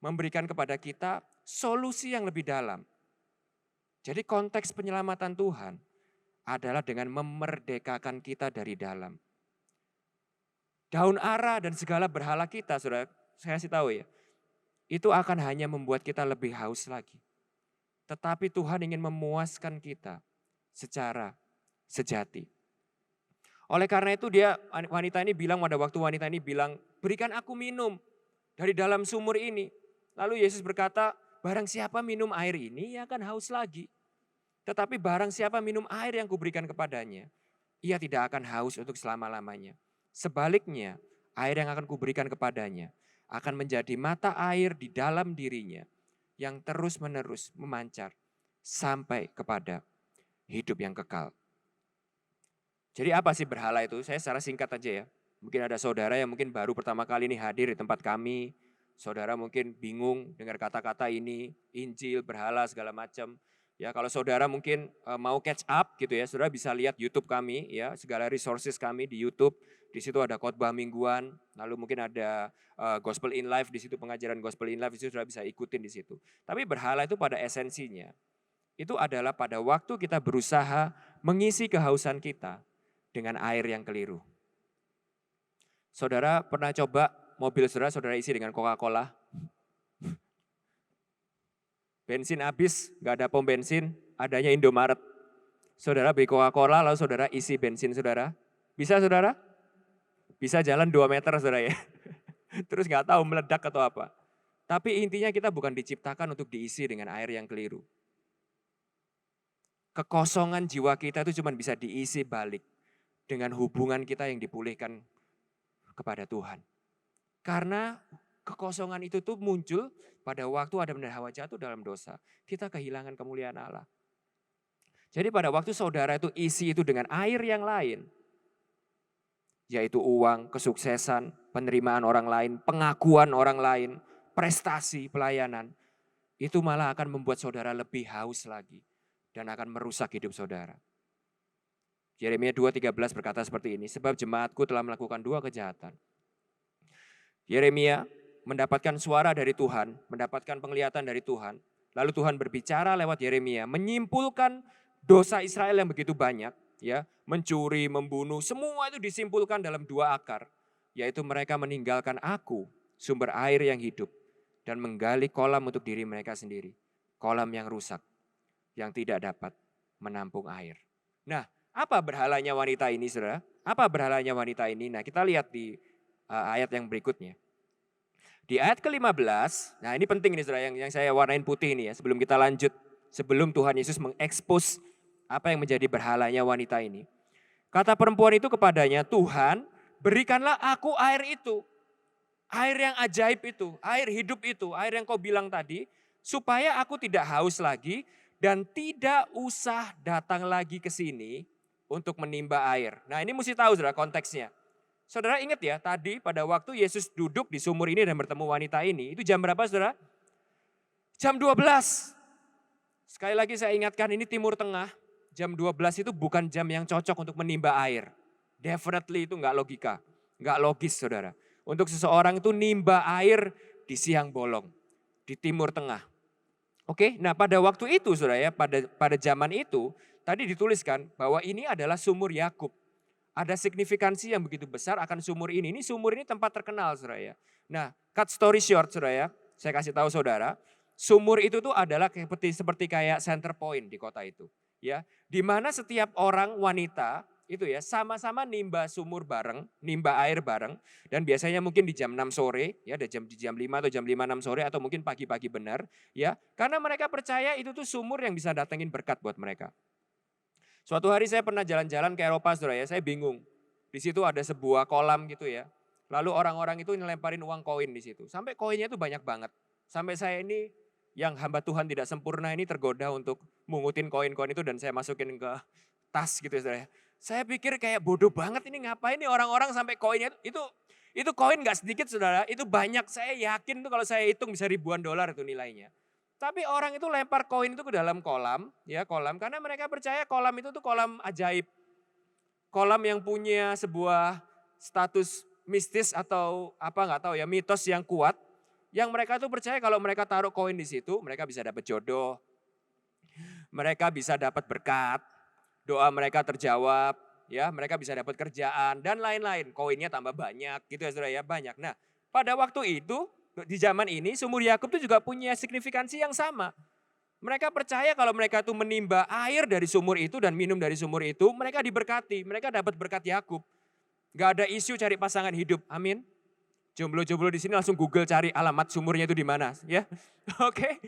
S1: Memberikan kepada kita solusi yang lebih dalam. Jadi konteks penyelamatan Tuhan adalah dengan memerdekakan kita dari dalam. Daun ara dan segala berhala kita, saudara, saya kasih tahu ya, itu akan hanya membuat kita lebih haus lagi. Tetapi Tuhan ingin memuaskan kita secara sejati. Oleh karena itu wanita ini bilang, pada waktu wanita ini bilang, berikan aku minum dari dalam sumur ini. Lalu Yesus berkata, barang siapa minum air ini, ia akan haus lagi. Tetapi barang siapa minum air yang kuberikan kepadanya, ia tidak akan haus untuk selama-lamanya. Sebaliknya, air yang akan kuberikan kepadanya akan menjadi mata air di dalam dirinya yang terus-menerus memancar sampai kepada hidup yang kekal. Jadi apa sih berhala itu? Saya secara singkat aja ya. Mungkin ada saudara yang mungkin baru pertama kali ini hadir di tempat kami. Saudara mungkin bingung dengar kata-kata ini, Injil, berhala, segala macam. Ya, kalau saudara mungkin mau catch up gitu ya, saudara bisa lihat YouTube kami ya, segala resources kami di YouTube. Di situ ada khotbah mingguan, lalu mungkin ada Gospel in Life di situ, pengajaran Gospel in Life di situ saudara bisa ikutin di situ. Tapi berhala itu pada esensinya itu adalah pada waktu kita berusaha mengisi kehausan kita dengan air yang keliru. Saudara pernah coba mobil saudara isi dengan Coca-Cola? Bensin habis, gak ada pom bensin, adanya Indomaret. Saudara beli Coca-Cola lalu saudara isi bensin saudara. Bisa saudara? Bisa jalan 2 meter saudara ya. Terus gak tahu meledak atau apa. Tapi intinya kita bukan diciptakan untuk diisi dengan air yang keliru. Kekosongan jiwa kita itu cuma bisa diisi balik dengan hubungan kita yang dipulihkan kepada Tuhan. Karena kekosongan itu tuh muncul pada waktu Adam dan Hawa jatuh dalam dosa. Kita kehilangan kemuliaan Allah. Jadi pada waktu saudara itu isi itu dengan air yang lain. Yaitu uang, kesuksesan, penerimaan orang lain, pengakuan orang lain, prestasi, pelayanan. Itu malah akan membuat saudara lebih haus lagi. Dan akan merusak hidup saudara. Yeremia 2:13 berkata seperti ini. Sebab jemaatku telah melakukan 2 kejahatan. Yeremia mendapatkan suara dari Tuhan, mendapatkan penglihatan dari Tuhan. Lalu Tuhan berbicara lewat Yeremia, menyimpulkan dosa Israel yang begitu banyak, ya, mencuri, membunuh, semua itu disimpulkan dalam 2 akar, yaitu mereka meninggalkan aku, sumber air yang hidup, dan menggali kolam untuk diri mereka sendiri, kolam yang rusak, yang tidak dapat menampung air. Nah, Apa berhalanya wanita ini, saudara? Apa berhalanya wanita ini? Nah, kita lihat di ayat yang berikutnya. Di ayat ke-15, nah ini penting nih saudara yang saya warnain putih ini ya. Sebelum kita lanjut, sebelum Tuhan Yesus mengekspos apa yang menjadi berhalanya wanita ini. Kata perempuan itu kepadanya, Tuhan berikanlah aku air itu. Air yang ajaib itu, air hidup itu, air yang kau bilang tadi. Supaya aku tidak haus lagi dan tidak usah datang lagi ke sini untuk menimba air. Nah ini mesti tahu saudara konteksnya. Saudara ingat ya tadi pada waktu Yesus duduk di sumur ini dan bertemu wanita ini. Itu jam berapa saudara? Jam 12. Sekali lagi saya ingatkan ini Timur Tengah. Jam 12 itu bukan jam yang cocok untuk menimba air. Definitely itu enggak logika. Enggak logis saudara. Untuk seseorang itu nimba air di siang bolong. Di Timur Tengah. Oke, nah pada waktu itu saudara ya, pada zaman itu tadi dituliskan bahwa ini adalah sumur Yakub. Ada signifikansi yang begitu besar akan sumur ini. Ini sumur ini tempat terkenal saudara ya. Nah, cut story short saudara ya, saya kasih tahu saudara, sumur itu tuh adalah seperti kayak center point di kota itu. Ya, di mana setiap orang wanita itu ya sama-sama nimba sumur bareng, nimba air bareng dan biasanya mungkin di jam 6 sore ya, ada di jam 5 atau jam 5 6 sore atau mungkin pagi-pagi benar ya. Karena mereka percaya itu tuh sumur yang bisa datengin berkat buat mereka. Suatu hari saya pernah jalan-jalan ke Eropa saudara ya, saya bingung. Di situ ada sebuah kolam gitu ya. Lalu orang-orang itu ngelemparin uang koin di situ. Sampai koinnya itu banyak banget. Sampai saya ini yang hamba Tuhan tidak sempurna ini tergoda untuk mungutin koin-koin itu dan saya masukin ke tas gitu ya saudara ya. Saya pikir kayak bodoh banget ini ngapain nih orang-orang sampai koinnya itu koin gak sedikit saudara, itu banyak. Saya yakin tuh kalau saya hitung bisa ribuan dolar itu nilainya. Tapi orang itu lempar koin itu ke dalam kolam, ya kolam karena mereka percaya kolam itu tuh kolam ajaib. Kolam yang punya sebuah status mistis atau apa nggak tahu ya, mitos yang kuat. Yang mereka tuh percaya kalau mereka taruh koin di situ, mereka bisa dapat jodoh. Mereka bisa dapat berkat. Doa mereka terjawab, ya, mereka bisa dapat kerjaan dan lain-lain. Koinnya tambah banyak gitu ya Saudara ya, banyak. Nah, pada waktu itu di zaman ini sumur Yakub itu juga punya signifikansi yang sama. Mereka percaya kalau mereka tuh menimba air dari sumur itu dan minum dari sumur itu, mereka diberkati, mereka dapat berkat Yakub. Gak ada isu cari pasangan hidup, amin. Jomblo-jomblo di sini langsung Google cari alamat sumurnya itu di mana, ya. Oke,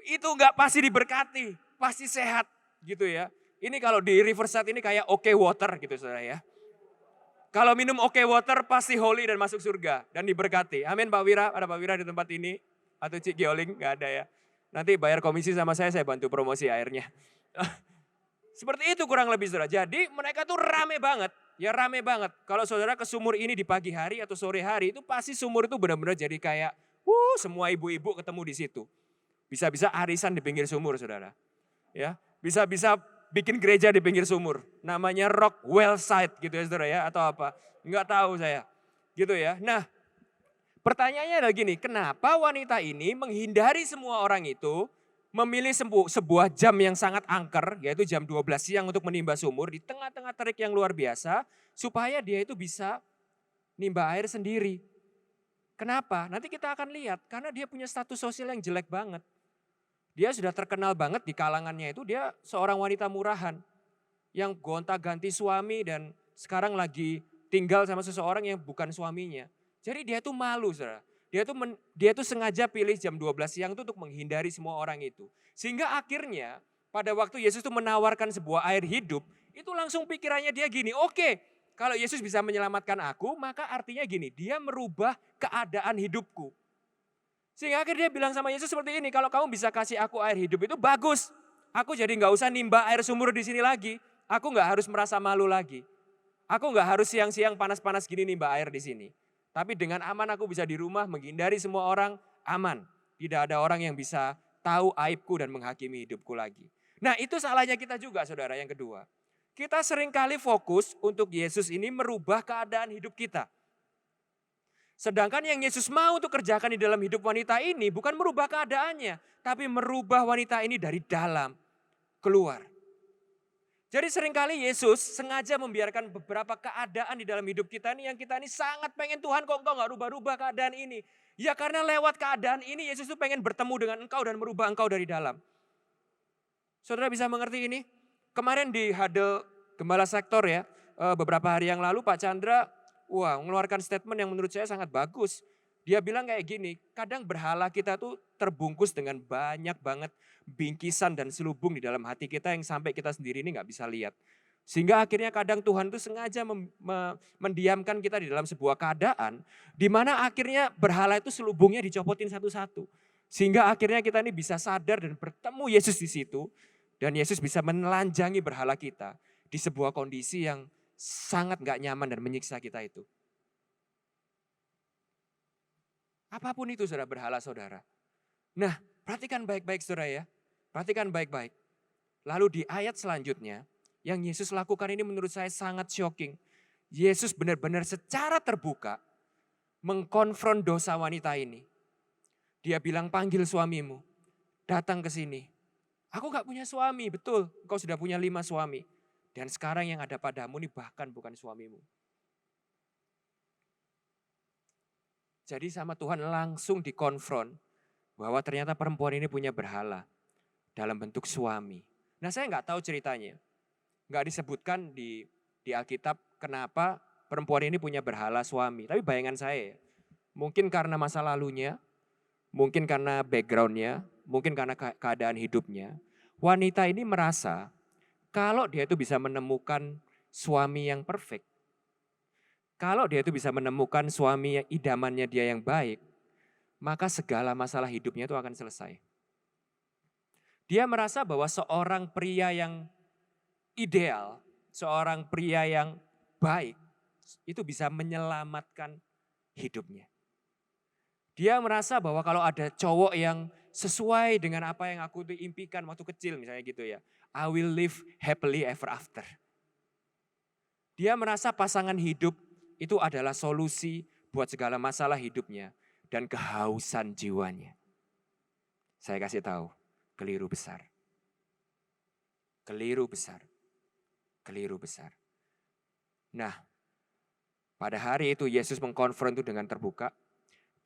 S1: itu nggak pasti diberkati, pasti sehat gitu ya. Ini kalau di Riverside ini kayak oke water gitu saudara ya. Kalau minum oke water pasti holy dan masuk surga dan diberkati. Amin Pak Wira, ada Pak Wira di tempat ini. Atau Cik Gioling, nggak ada ya. Nanti bayar komisi sama saya bantu promosi airnya. Seperti itu kurang lebih saudara. Jadi mereka tuh rame banget. Ya rame banget. Kalau saudara ke sumur ini di pagi hari atau sore hari itu pasti sumur itu benar-benar jadi kayak semua ibu-ibu ketemu di situ. Bisa-bisa arisan di pinggir sumur saudara. Ya, bisa-bisa bikin gereja di pinggir sumur. Namanya Rockwell Site gitu ya saudara ya atau apa. Enggak tahu saya. Gitu ya. Nah pertanyaannya adalah gini, kenapa wanita ini menghindari semua orang itu, memilih sebuah jam yang sangat angker, yaitu jam 12 siang untuk menimba sumur di tengah-tengah terik yang luar biasa, supaya dia itu bisa nimba air sendiri. Kenapa? Nanti kita akan lihat, karena dia punya status sosial yang jelek banget. Dia sudah terkenal banget di kalangannya itu, dia seorang wanita murahan, yang gonta-ganti suami dan sekarang lagi tinggal sama seseorang yang bukan suaminya. Jadi dia tuh malu saudara. Dia tuh sengaja pilih jam 12 siang itu untuk menghindari semua orang itu. Sehingga akhirnya pada waktu Yesus tuh menawarkan sebuah air hidup, itu langsung pikirannya dia gini, oke, kalau Yesus bisa menyelamatkan aku, maka artinya gini, dia merubah keadaan hidupku. Sehingga akhirnya dia bilang sama Yesus seperti ini, kalau kamu bisa kasih aku air hidup itu bagus. Aku jadi gak usah nimba air sumur di sini lagi. Aku gak harus merasa malu lagi. Aku gak harus siang-siang panas-panas gini nimba air di sini. Tapi dengan aman aku bisa di rumah menghindari semua orang, aman. Tidak ada orang yang bisa tahu aibku dan menghakimi hidupku lagi. Nah itu salahnya kita juga saudara yang kedua. Kita seringkali fokus untuk Yesus ini merubah keadaan hidup kita. Sedangkan yang Yesus mau untuk kerjakan di dalam hidup wanita ini bukan merubah keadaannya. Tapi merubah wanita ini dari dalam keluar. Jadi seringkali Yesus sengaja membiarkan beberapa keadaan di dalam hidup kita ini yang kita ini sangat pengen Tuhan kok engkau gak rubah-rubah keadaan ini. Ya karena lewat keadaan ini Yesus tuh pengen bertemu dengan engkau dan merubah engkau dari dalam. Saudara bisa mengerti ini? Kemarin di Huddle gembala sektor ya. Beberapa hari yang lalu Pak Chandra, mengeluarkan statement yang menurut saya sangat bagus. Dia bilang kayak gini, kadang berhala kita tuh terbungkus dengan banyak banget bingkisan dan selubung di dalam hati kita yang sampai kita sendiri ini nggak bisa lihat. Sehingga akhirnya kadang Tuhan tuh sengaja mendiamkan kita di dalam sebuah keadaan di mana akhirnya berhala itu selubungnya dicopotin satu-satu. Sehingga akhirnya kita ini bisa sadar dan bertemu Yesus di situ dan Yesus bisa menelanjangi berhala kita di sebuah kondisi yang sangat nggak nyaman dan menyiksa kita itu. Apapun itu saudara, berhala saudara. Nah, perhatikan baik-baik saudara ya. Perhatikan baik-baik. Lalu di ayat selanjutnya, yang Yesus lakukan ini menurut saya sangat shocking. Yesus benar-benar secara terbuka mengkonfront dosa wanita ini. Dia bilang, panggil suamimu, datang ke sini. Aku gak punya suami, betul. Engkau sudah punya 5 suami. Dan sekarang yang ada padamu ini bahkan bukan suamimu. Jadi sama Tuhan langsung dikonfront bahwa ternyata perempuan ini punya berhala dalam bentuk suami. Nah saya nggak tahu ceritanya. Nggak disebutkan di Alkitab kenapa perempuan ini punya berhala suami. Tapi bayangan saya mungkin karena masa lalunya, mungkin karena backgroundnya, mungkin karena keadaan hidupnya. Wanita ini merasa kalau dia itu bisa menemukan suami yang perfect, kalau dia itu bisa menemukan suami yang idamannya dia yang baik, maka segala masalah hidupnya itu akan selesai. Dia merasa bahwa seorang pria yang ideal, seorang pria yang baik, itu bisa menyelamatkan hidupnya. Dia merasa bahwa kalau ada cowok yang sesuai dengan apa yang aku impikan waktu kecil misalnya gitu ya. I will live happily ever after. Dia merasa pasangan hidup itu adalah solusi buat segala masalah hidupnya dan kehausan jiwanya. Saya kasih tahu, keliru besar. Keliru besar. Keliru besar. Nah, pada hari itu Yesus mengkonfront itu dengan terbuka.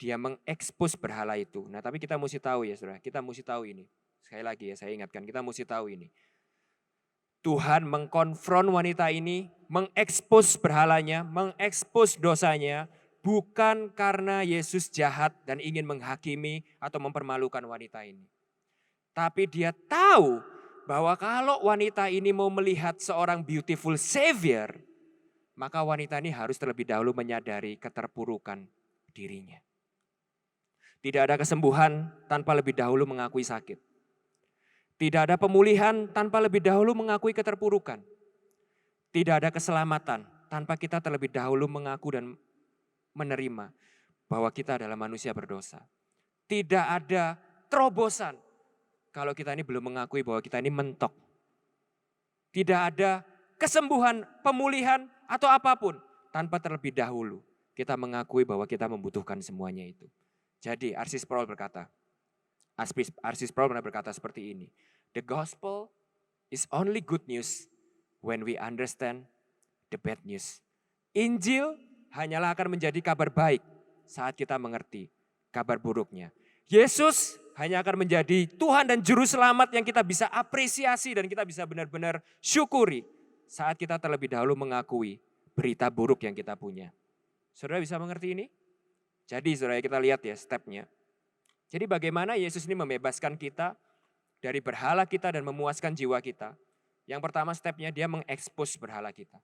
S1: Dia mengekspos berhala itu. Nah, tapi kita mesti tahu ya saudara, kita mesti tahu ini. Sekali lagi ya saya ingatkan, kita mesti tahu ini. Tuhan mengkonfront wanita ini, mengekspos berhalanya, mengekspos dosanya, bukan karena Yesus jahat dan ingin menghakimi atau mempermalukan wanita ini. Tapi dia tahu bahwa kalau wanita ini mau melihat seorang beautiful savior, maka wanita ini harus terlebih dahulu menyadari keterpurukan dirinya. Tidak ada kesembuhan tanpa lebih dahulu mengakui sakit. Tidak ada pemulihan tanpa lebih dahulu mengakui keterpurukan. Tidak ada keselamatan tanpa kita terlebih dahulu mengaku dan menerima bahwa kita adalah manusia berdosa. Tidak ada terobosan kalau kita ini belum mengakui bahwa kita ini mentok. Tidak ada kesembuhan, pemulihan atau apapun tanpa terlebih dahulu kita mengakui bahwa kita membutuhkan semuanya itu. Jadi R.C. Sproul berkata, R.C. Sproul pernah berkata seperti ini. The gospel is only good news when we understand the bad news. Injil hanyalah akan menjadi kabar baik saat kita mengerti kabar buruknya. Yesus hanya akan menjadi Tuhan dan Juru Selamat yang kita bisa apresiasi dan kita bisa benar-benar syukuri saat kita terlebih dahulu mengakui berita buruk yang kita punya. Saudara bisa mengerti ini? Jadi saudara kita lihat ya stepnya. Jadi bagaimana Yesus ini membebaskan kita dari berhala kita dan memuaskan jiwa kita. Yang pertama stepnya dia mengekspos berhala kita.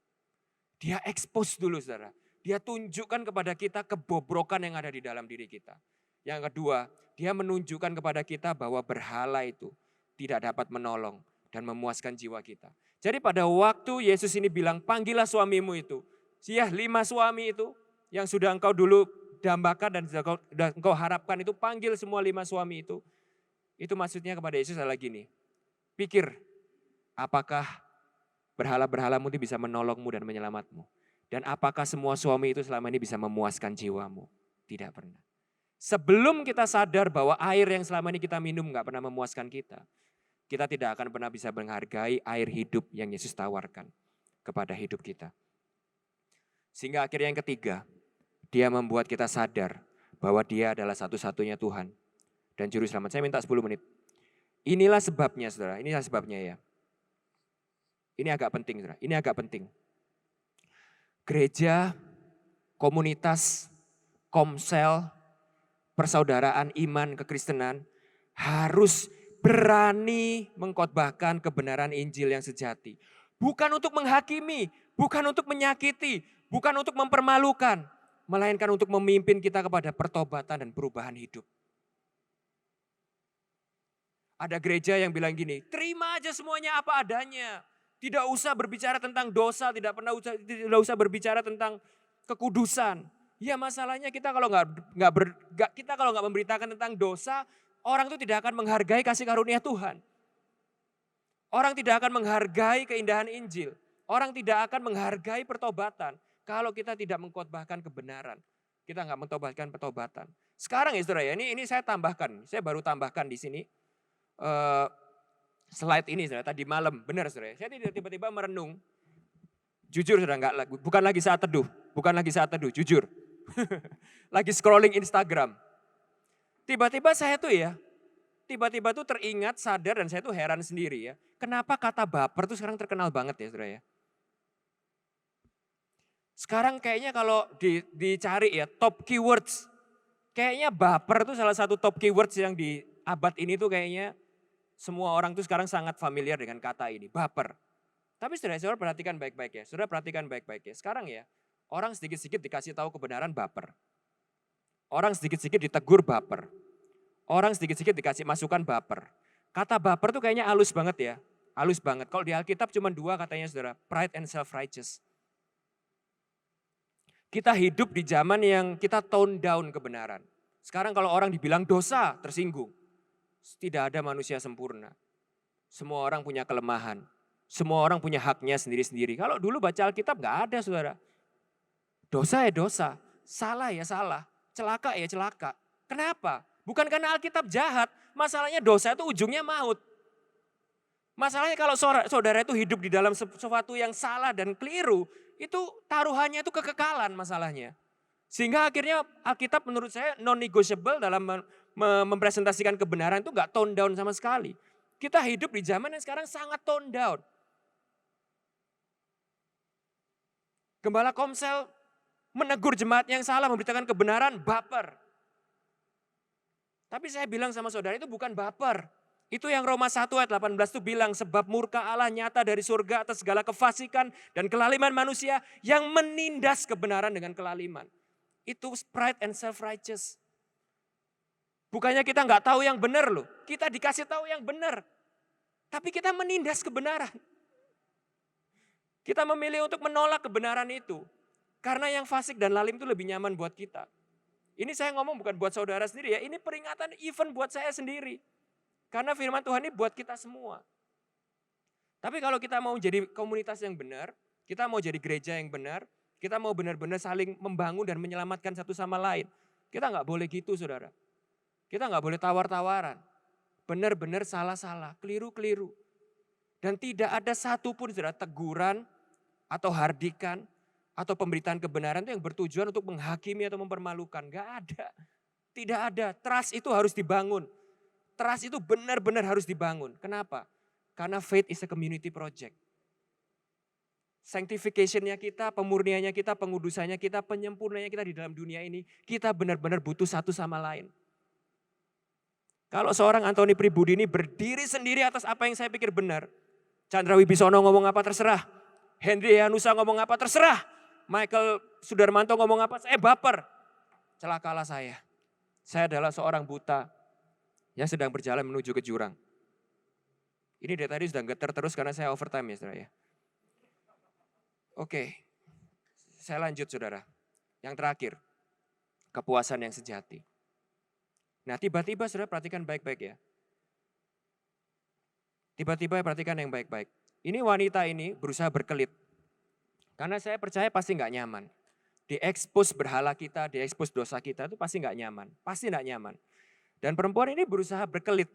S1: Dia ekspos dulu saudara. Dia tunjukkan kepada kita kebobrokan yang ada di dalam diri kita. Yang kedua, dia menunjukkan kepada kita bahwa berhala itu tidak dapat menolong dan memuaskan jiwa kita. Jadi pada waktu Yesus ini bilang, panggillah suamimu itu. Ya 5 suami itu yang sudah engkau dulu dambakan dan sudah engkau harapkan itu, panggil semua 5 suami itu. Itu maksudnya kepada Yesus adalah gini, pikir apakah berhala-berhalamu itu bisa menolongmu dan menyelamatmu. Dan apakah semua suami itu selama ini bisa memuaskan jiwamu? Tidak pernah. Sebelum kita sadar bahwa air yang selama ini kita minum gak pernah memuaskan kita tidak akan pernah bisa menghargai air hidup yang Yesus tawarkan kepada hidup kita. Sehingga akhirnya yang ketiga, dia membuat kita sadar bahwa dia adalah satu-satunya Tuhan dan Juru Selamat. Saya minta 10 menit. Inilah sebabnya saudara, inilah sebabnya ya. Ini agak penting, saudara. Ini agak penting. Gereja, komunitas, komsel, persaudaraan iman kekristenan harus berani mengkhotbahkan kebenaran Injil yang sejati. Bukan untuk menghakimi, bukan untuk menyakiti, bukan untuk mempermalukan, melainkan untuk memimpin kita kepada pertobatan dan perubahan hidup. Ada gereja yang bilang gini, terima aja semuanya apa adanya. Tidak usah berbicara tentang dosa, tidak usah berbicara tentang kekudusan. Ya masalahnya kita kalau nggak memberitakan tentang dosa, orang itu tidak akan menghargai kasih karunia Tuhan. Orang tidak akan menghargai keindahan Injil. Orang tidak akan menghargai pertobatan kalau kita tidak mengkhotbahkan kebenaran. Kita nggak mengkhotbahkan pertobatan. Sekarang ya saudara ya, ini saya tambahkan, saya baru tambahkan di sini. Slide ini saudara, tadi malam, benar saudara. Saya tiba-tiba merenung, jujur saudara, bukan lagi saat teduh, jujur. Lagi scrolling Instagram. Tiba-tiba tuh teringat, sadar dan saya tuh heran sendiri ya. Kenapa kata baper tuh sekarang terkenal banget ya saudara ya. Sekarang kayaknya kalau dicari ya top keywords, kayaknya baper tuh salah satu top keywords yang di abad ini tuh kayaknya semua orang tuh sekarang sangat familiar dengan kata ini, baper. Tapi saudara perhatikan baik-baik ya, Sekarang ya, orang sedikit-sedikit dikasih tahu kebenaran baper. Orang sedikit-sedikit ditegur baper. Orang sedikit-sedikit dikasih masukan baper. Kata baper tuh kayaknya halus banget ya, halus banget. Kalau di Alkitab cuma 2 katanya saudara, pride and self-righteous. Kita hidup di zaman yang kita tone down kebenaran. Sekarang kalau orang dibilang dosa, tersinggung. Tidak ada manusia sempurna. Semua orang punya kelemahan. Semua orang punya haknya sendiri-sendiri. Kalau dulu baca Alkitab gak ada saudara. Dosa ya dosa, salah ya salah, celaka ya celaka. Kenapa? Bukan karena Alkitab jahat, masalahnya dosa itu ujungnya maut. Masalahnya kalau saudara itu hidup di dalam sesuatu yang salah dan keliru, itu taruhannya itu kekekalan masalahnya. Sehingga akhirnya Alkitab menurut saya non-negotiable dalam mempresentasikan kebenaran itu gak tone down sama sekali. Kita hidup di zaman yang sekarang sangat tone down. Gembala Komsel menegur jemaat yang salah, memberitakan kebenaran, baper. Tapi saya bilang sama saudara itu bukan baper. Itu yang Roma 1 ayat 18 itu bilang, sebab murka Allah nyata dari surga atas segala kefasikan dan kelaliman manusia yang menindas kebenaran dengan kelaliman. Itu pride and self-righteous. Bukannya kita nggak tahu yang benar loh, kita dikasih tahu yang benar. Tapi kita menindas kebenaran. Kita memilih untuk menolak kebenaran itu. Karena yang fasik dan lalim itu lebih nyaman buat kita. Ini saya ngomong bukan buat saudara sendiri ya, ini peringatan even buat saya sendiri. Karena firman Tuhan ini buat kita semua. Tapi kalau kita mau jadi komunitas yang benar, kita mau jadi gereja yang benar, kita mau benar-benar saling membangun dan menyelamatkan satu sama lain. Kita nggak boleh gitu saudara. Kita nggak boleh tawar-tawaran. Benar-benar salah-salah, keliru-keliru. Dan tidak ada satupun saudara teguran atau hardikan atau pemberitaan kebenaran itu yang bertujuan untuk menghakimi atau mempermalukan. Nggak ada. Tidak ada. Trust itu harus dibangun. Trust itu benar-benar harus dibangun. Kenapa? Karena faith is a community project. Sanctification-nya kita, pemurniannya kita, pengudusannya kita, penyempurnanya kita di dalam dunia ini, kita benar-benar butuh satu sama lain. Kalau seorang Antoni Pribudi ini berdiri sendiri atas apa yang saya pikir benar. Chandra Wibisono ngomong apa terserah. Henry Yanusa ngomong apa terserah. Michael Sudarmanto ngomong apa, saya baper. Celakalah saya. Saya adalah seorang buta yang sedang berjalan menuju ke jurang. Ini dari tadi sudah getar terus karena saya overtime ya saudara ya. Oke, saya lanjut saudara. Yang terakhir, kepuasan yang sejati. Nah tiba-tiba saudara perhatikan baik-baik ya. Tiba-tiba perhatikan yang baik-baik. Ini wanita ini berusaha berkelit. Karena saya percaya pasti nggak nyaman. Diekspos berhala kita, diekspos dosa kita itu pasti nggak nyaman. Pasti nggak nyaman. Dan perempuan ini berusaha berkelit.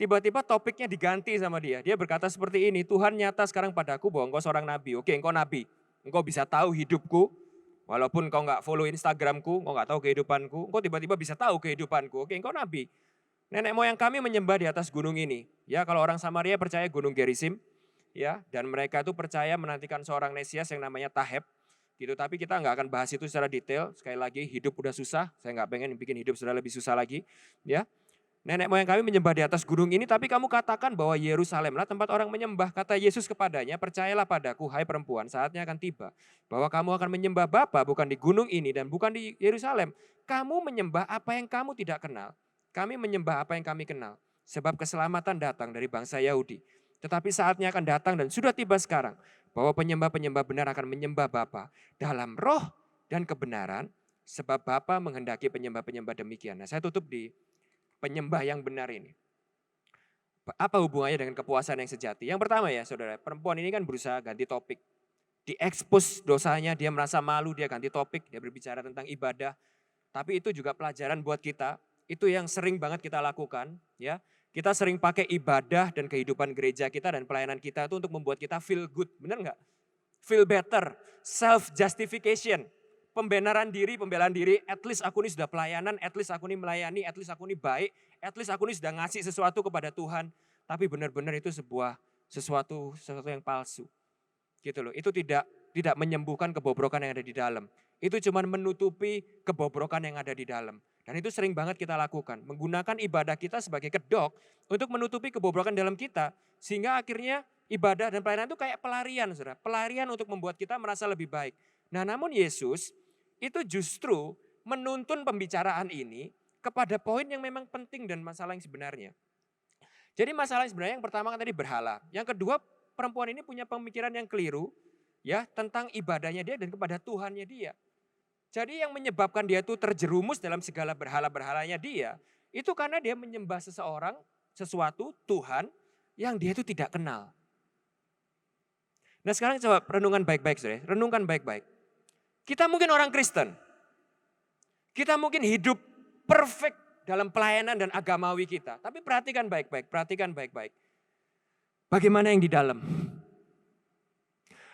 S1: Tiba-tiba topiknya diganti sama dia. Dia berkata seperti ini, Tuhan nyata sekarang padaku bahwa engkau seorang nabi. Oke, engkau nabi. Engkau bisa tahu hidupku. Walaupun engkau nggak follow Instagramku, engkau nggak tahu kehidupanku. Engkau tiba-tiba bisa tahu kehidupanku. Oke, engkau nabi. Nenek moyang kami menyembah di atas gunung ini. Ya, kalau orang Samaria percaya gunung Gerizim. ya, dan mereka itu percaya menantikan seorang Mesias yang namanya Taheb gitu. Tapi kita nggak akan bahas itu secara detail. Sekali lagi hidup udah susah, saya nggak pengen bikin hidup sudah lebih susah lagi, ya. Nenek moyang kami menyembah di atas gunung ini, tapi kamu katakan bahwa Yerusalemlah tempat orang menyembah. Kata Yesus kepadanya, percayalah padaku, hai perempuan, saatnya akan tiba. Bahwa kamu akan menyembah Bapa bukan di gunung ini dan bukan di Yerusalem. Kamu menyembah apa yang kamu tidak kenal. Kami menyembah apa yang kami kenal. Sebab keselamatan datang dari bangsa Yahudi. Tetapi saatnya akan datang dan sudah tiba sekarang. Bahwa penyembah-penyembah benar akan menyembah Bapa dalam roh dan kebenaran. Sebab Bapa menghendaki penyembah-penyembah demikian. Nah, saya tutup di penyembah yang benar ini. Apa hubungannya dengan kepuasan yang sejati? Yang pertama ya saudara, perempuan ini kan berusaha ganti topik. Diekspos dosanya, dia merasa malu, dia ganti topik, dia berbicara tentang ibadah. Tapi itu juga pelajaran buat kita, itu yang sering banget kita lakukan. Ya, kita sering pakai ibadah dan kehidupan gereja kita dan pelayanan kita itu untuk membuat kita feel good, benar nggak? Feel better, self-justification. Pembenaran diri, pembelaan diri, at least aku ini sudah pelayanan, at least aku ini melayani, at least aku ini baik, at least aku ini sudah ngasih sesuatu kepada Tuhan. Tapi benar-benar itu sesuatu yang palsu. Gitu loh. Itu tidak menyembuhkan kebobrokan yang ada di dalam. Itu cuma menutupi kebobrokan yang ada di dalam. Dan itu sering banget kita lakukan. Menggunakan ibadah kita sebagai kedok untuk menutupi kebobrokan dalam kita. Sehingga akhirnya ibadah dan pelayanan itu kayak pelarian, saudara. Pelarian untuk membuat kita merasa lebih baik. Nah, namun Yesus itu justru menuntun pembicaraan ini kepada poin yang memang penting dan masalah yang sebenarnya. Jadi masalah yang sebenarnya yang pertama kan tadi berhala. Yang kedua, perempuan ini punya pemikiran yang keliru ya tentang ibadahnya dia dan kepada Tuhannya dia. Jadi yang menyebabkan dia itu terjerumus dalam segala berhala-berhalanya dia, itu karena dia menyembah sesuatu, Tuhan yang dia itu tidak kenal. Nah sekarang coba renungan baik-baik, saudara. Renungkan baik-baik. Kita mungkin orang Kristen. Kita mungkin hidup perfect dalam pelayanan dan agamawi kita. Tapi perhatikan baik-baik, perhatikan baik-baik. Bagaimana yang di dalam?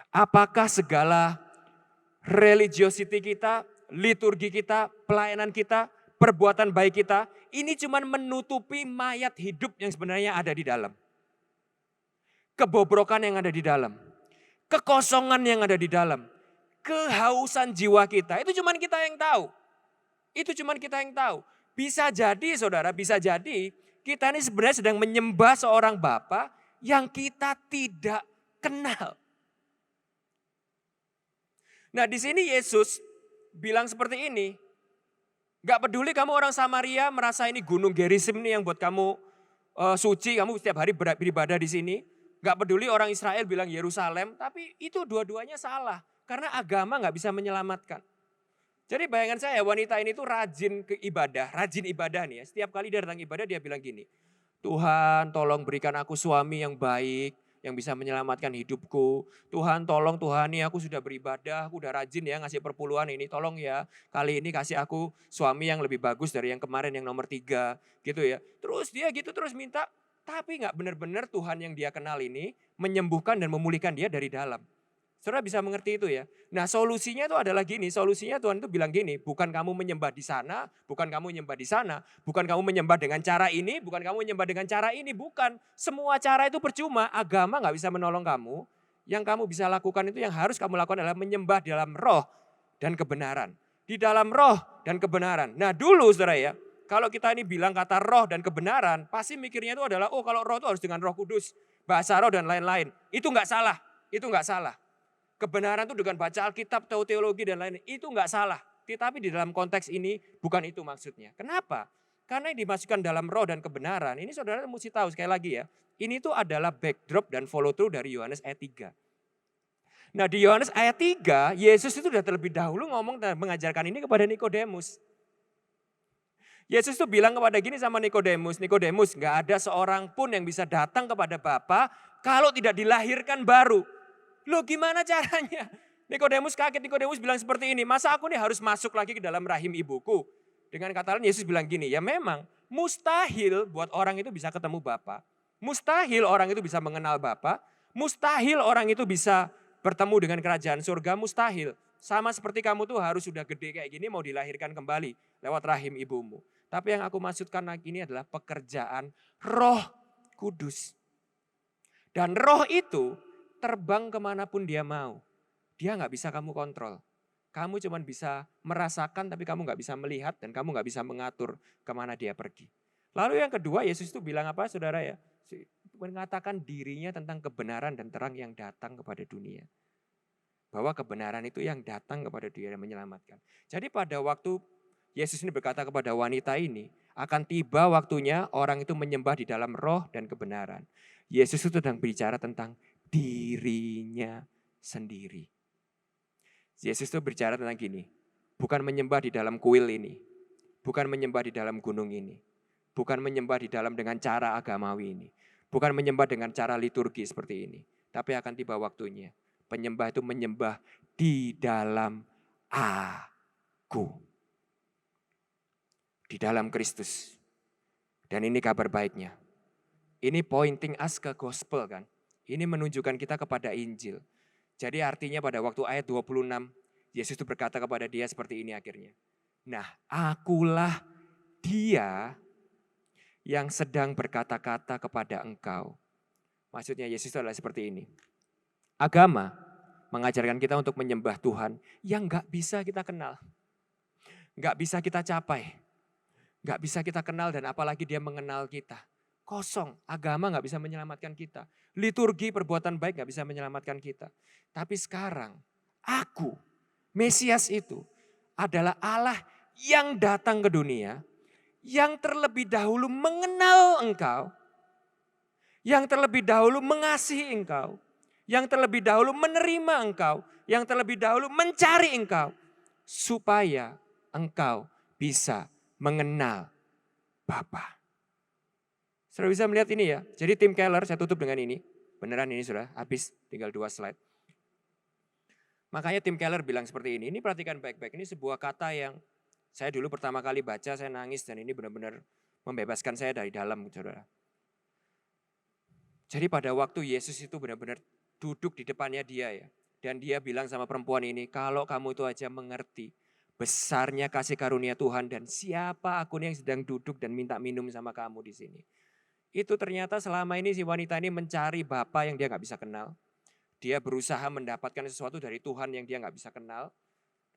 S1: Apakah segala religiosity kita, liturgi kita, pelayanan kita, perbuatan baik kita, ini cuma menutupi mayat hidup yang sebenarnya ada di dalam. Kebobrokan yang ada di dalam. Kekosongan yang ada di dalam. Kehausan jiwa kita, itu cuma kita yang tahu. Itu cuma kita yang tahu. Bisa jadi saudara, bisa jadi kita ini sebenarnya sedang menyembah seorang Bapa yang kita tidak kenal. Nah di sini Yesus bilang seperti ini. Gak peduli kamu orang Samaria merasa ini gunung Gerizim nih yang buat kamu suci, kamu setiap hari beribadah di sini. Gak peduli orang Israel bilang Yerusalem, tapi itu dua-duanya salah. Karena agama gak bisa menyelamatkan. Jadi bayangan saya wanita ini tuh rajin ibadah nih ya. Setiap kali dia datang ibadah dia bilang gini, Tuhan tolong berikan aku suami yang baik, yang bisa menyelamatkan hidupku. Tuhan tolong Tuhan nih aku sudah beribadah, aku udah rajin ya ngasih perpuluhan ini, tolong ya kali ini kasih aku suami yang lebih bagus dari yang kemarin yang nomor 3 gitu ya. Terus dia gitu terus minta, tapi gak benar-benar Tuhan yang dia kenal ini menyembuhkan dan memulihkan dia dari dalam. Saudara bisa mengerti itu ya. Nah solusinya itu adalah gini, solusinya Tuhan itu bilang gini, bukan kamu menyembah di sana, bukan kamu menyembah di sana, bukan kamu menyembah dengan cara ini, bukan kamu menyembah dengan cara ini, bukan. Semua cara itu percuma, agama gak bisa menolong kamu. Yang kamu bisa lakukan itu yang harus kamu lakukan adalah menyembah dalam roh dan kebenaran. Di dalam roh dan kebenaran. Nah dulu saudara ya, kalau kita ini bilang kata roh dan kebenaran, pasti mikirnya itu adalah, oh kalau roh itu harus dengan Roh Kudus, bahasa roh dan lain-lain. Itu gak salah, itu gak salah. Kebenaran itu dengan baca Alkitab, tahu teologi dan lain-lain, itu enggak salah. Tetapi di dalam konteks ini bukan itu maksudnya. Kenapa? Karena yang dimasukkan dalam roh dan kebenaran, ini saudara mesti tahu sekali lagi ya. Ini tuh adalah backdrop dan follow through dari Yohanes ayat 3. Nah di Yohanes ayat 3, Yesus itu sudah terlebih dahulu ngomong dan mengajarkan ini kepada Nikodemus. Yesus tuh bilang kepada gini sama Nikodemus, Nikodemus enggak ada seorang pun yang bisa datang kepada Bapa kalau tidak dilahirkan baru. Loh gimana caranya? Nikodemus kaget, Nikodemus bilang seperti ini, masa aku nih harus masuk lagi ke dalam rahim ibuku? Dengan kata lain Yesus bilang gini, ya memang mustahil buat orang itu bisa ketemu Bapa. Mustahil orang itu bisa mengenal Bapa. Mustahil orang itu bisa bertemu dengan kerajaan surga, mustahil. Sama seperti kamu tuh harus sudah gede kayak gini mau dilahirkan kembali lewat rahim ibumu. Tapi yang aku maksudkan lagi ini adalah pekerjaan Roh Kudus. Dan roh itu terbang kemanapun dia mau. Dia nggak bisa kamu kontrol. Kamu cuma bisa merasakan tapi kamu nggak bisa melihat dan kamu nggak bisa mengatur kemana dia pergi. Lalu yang kedua Yesus itu bilang apa saudara ya? Mengatakan dirinya tentang kebenaran dan terang yang datang kepada dunia. Bahwa kebenaran itu yang datang kepada dia dan menyelamatkan. Jadi pada waktu Yesus ini berkata kepada wanita ini, akan tiba waktunya orang itu menyembah di dalam roh dan kebenaran. Yesus itu sedang bicara tentang dirinya sendiri. Yesus itu berbicara tentang gini, bukan menyembah di dalam kuil ini, bukan menyembah di dalam gunung ini, bukan menyembah di dalam dengan cara agamawi ini, bukan menyembah dengan cara liturgi seperti ini, tapi akan tiba waktunya. Penyembah itu menyembah di dalam aku. Di dalam Kristus. Dan ini kabar baiknya. Ini pointing us ke gospel kan. Ini menunjukkan kita kepada Injil. Jadi artinya pada waktu ayat 26, Yesus itu berkata kepada dia seperti ini akhirnya. Nah, akulah dia yang sedang berkata-kata kepada engkau. Maksudnya Yesus itu adalah seperti ini. Agama mengajarkan kita untuk menyembah Tuhan yang gak bisa kita kenal. Gak bisa kita capai. Gak bisa kita kenal dan apalagi dia mengenal kita. Kosong, agama gak bisa menyelamatkan kita. Liturgi perbuatan baik gak bisa menyelamatkan kita. Tapi sekarang, aku, Mesias itu adalah Allah yang datang ke dunia, yang terlebih dahulu mengenal engkau, yang terlebih dahulu mengasihi engkau, yang terlebih dahulu menerima engkau, yang terlebih dahulu mencari engkau, supaya engkau bisa mengenal Bapa. Saudara bisa melihat ini ya. Jadi Tim Keller, saya tutup dengan ini. Beneran ini sudah habis, tinggal 2 slide. Makanya Tim Keller bilang seperti ini. Ini perhatikan baik-baik. Ini sebuah kata yang saya dulu pertama kali baca, saya nangis dan ini benar-benar membebaskan saya dari dalam, saudara. Jadi pada waktu Yesus itu benar-benar duduk di depannya dia ya. Dan dia bilang sama perempuan ini, kalau kamu itu aja mengerti besarnya kasih karunia Tuhan dan siapa akun yang sedang duduk dan minta minum sama kamu di sini. Itu ternyata selama ini si wanita ini mencari Bapa yang dia gak bisa kenal. Dia berusaha mendapatkan sesuatu dari Tuhan yang dia gak bisa kenal.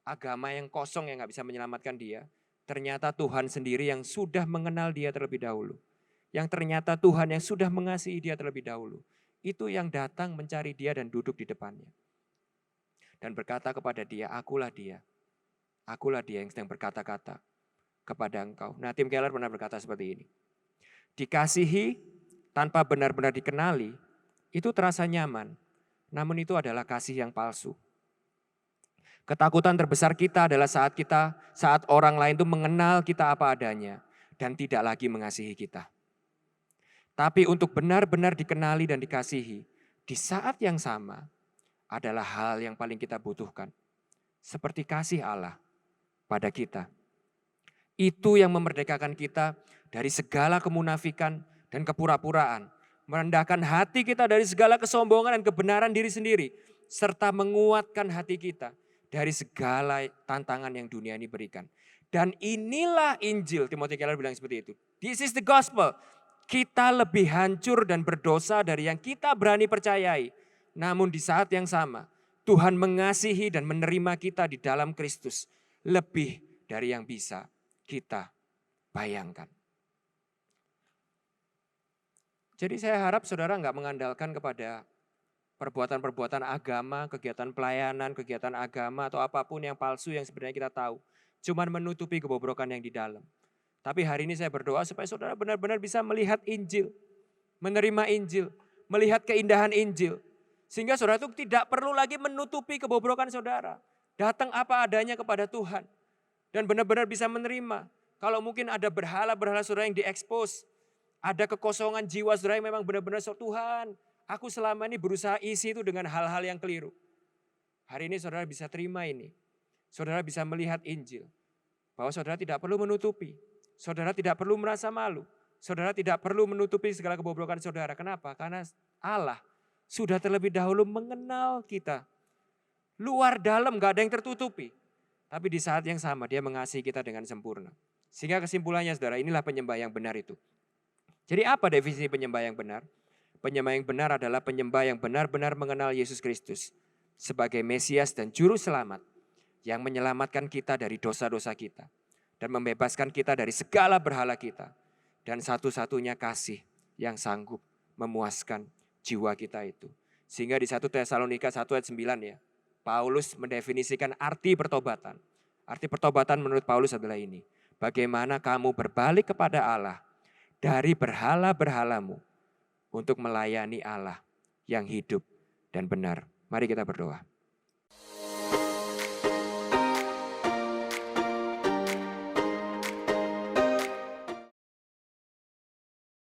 S1: Agama yang kosong yang gak bisa menyelamatkan dia. Ternyata Tuhan sendiri yang sudah mengenal dia terlebih dahulu. Yang ternyata Tuhan yang sudah mengasihi dia terlebih dahulu. Itu yang datang mencari dia dan duduk di depannya. Dan berkata kepada dia, akulah dia. Akulah dia yang sedang berkata-kata kepada engkau. Nah, Tim Keller pernah berkata seperti ini. Dikasihi tanpa benar-benar dikenali, itu terasa nyaman. Namun itu adalah kasih yang palsu. Ketakutan terbesar kita adalah saat orang lain itu mengenal kita apa adanya dan tidak lagi mengasihi kita. Tapi untuk benar-benar dikenali dan dikasihi di saat yang sama adalah hal yang paling kita butuhkan. Seperti kasih Allah pada kita. Itu yang memerdekakan kita dari segala kemunafikan dan kepura-puraan. Merendahkan hati kita dari segala kesombongan dan kebenaran diri sendiri. Serta menguatkan hati kita dari segala tantangan yang dunia ini berikan. Dan inilah Injil, Timothy Keller bilang seperti itu. This is the gospel. Kita lebih hancur dan berdosa dari yang kita berani percayai. Namun di saat yang sama, Tuhan mengasihi dan menerima kita di dalam Kristus. Lebih dari yang bisa kita bayangkan. Jadi saya harap saudara nggak mengandalkan kepada perbuatan-perbuatan agama, kegiatan pelayanan, kegiatan agama atau apapun yang palsu yang sebenarnya kita tahu. Cuman menutupi kebobrokan yang di dalam. Tapi hari ini saya berdoa supaya saudara benar-benar bisa melihat Injil, menerima Injil, melihat keindahan Injil. Sehingga saudara itu tidak perlu lagi menutupi kebobrokan saudara. Datang apa adanya kepada Tuhan. Dan benar-benar bisa menerima. Kalau mungkin ada berhala-berhala saudara yang diekspos. Ada kekosongan jiwa saudara yang memang benar-benar Tuhan. Aku selama ini berusaha isi itu dengan hal-hal yang keliru. Hari ini saudara bisa terima ini. Saudara bisa melihat Injil. Bahwa saudara tidak perlu menutupi. Saudara tidak perlu merasa malu. Saudara tidak perlu menutupi segala kebobrokan saudara. Kenapa? Karena Allah sudah terlebih dahulu mengenal kita. Luar dalam gak ada yang tertutupi. Tapi di saat yang sama dia mengasihi kita dengan sempurna. Sehingga kesimpulannya saudara, inilah penyembah yang benar itu. Jadi apa definisi penyembah yang benar? Penyembah yang benar adalah penyembah yang benar-benar mengenal Yesus Kristus sebagai Mesias dan Juru Selamat yang menyelamatkan kita dari dosa-dosa kita dan membebaskan kita dari segala berhala kita. Dan satu-satunya kasih yang sanggup memuaskan jiwa kita itu. Sehingga di 1 Tesalonika 1 ayat 9 ya, Paulus mendefinisikan arti pertobatan. Arti pertobatan menurut Paulus adalah ini. Bagaimana kamu berbalik kepada Allah dari berhala-berhalamu untuk melayani Allah yang hidup dan benar. Mari kita berdoa.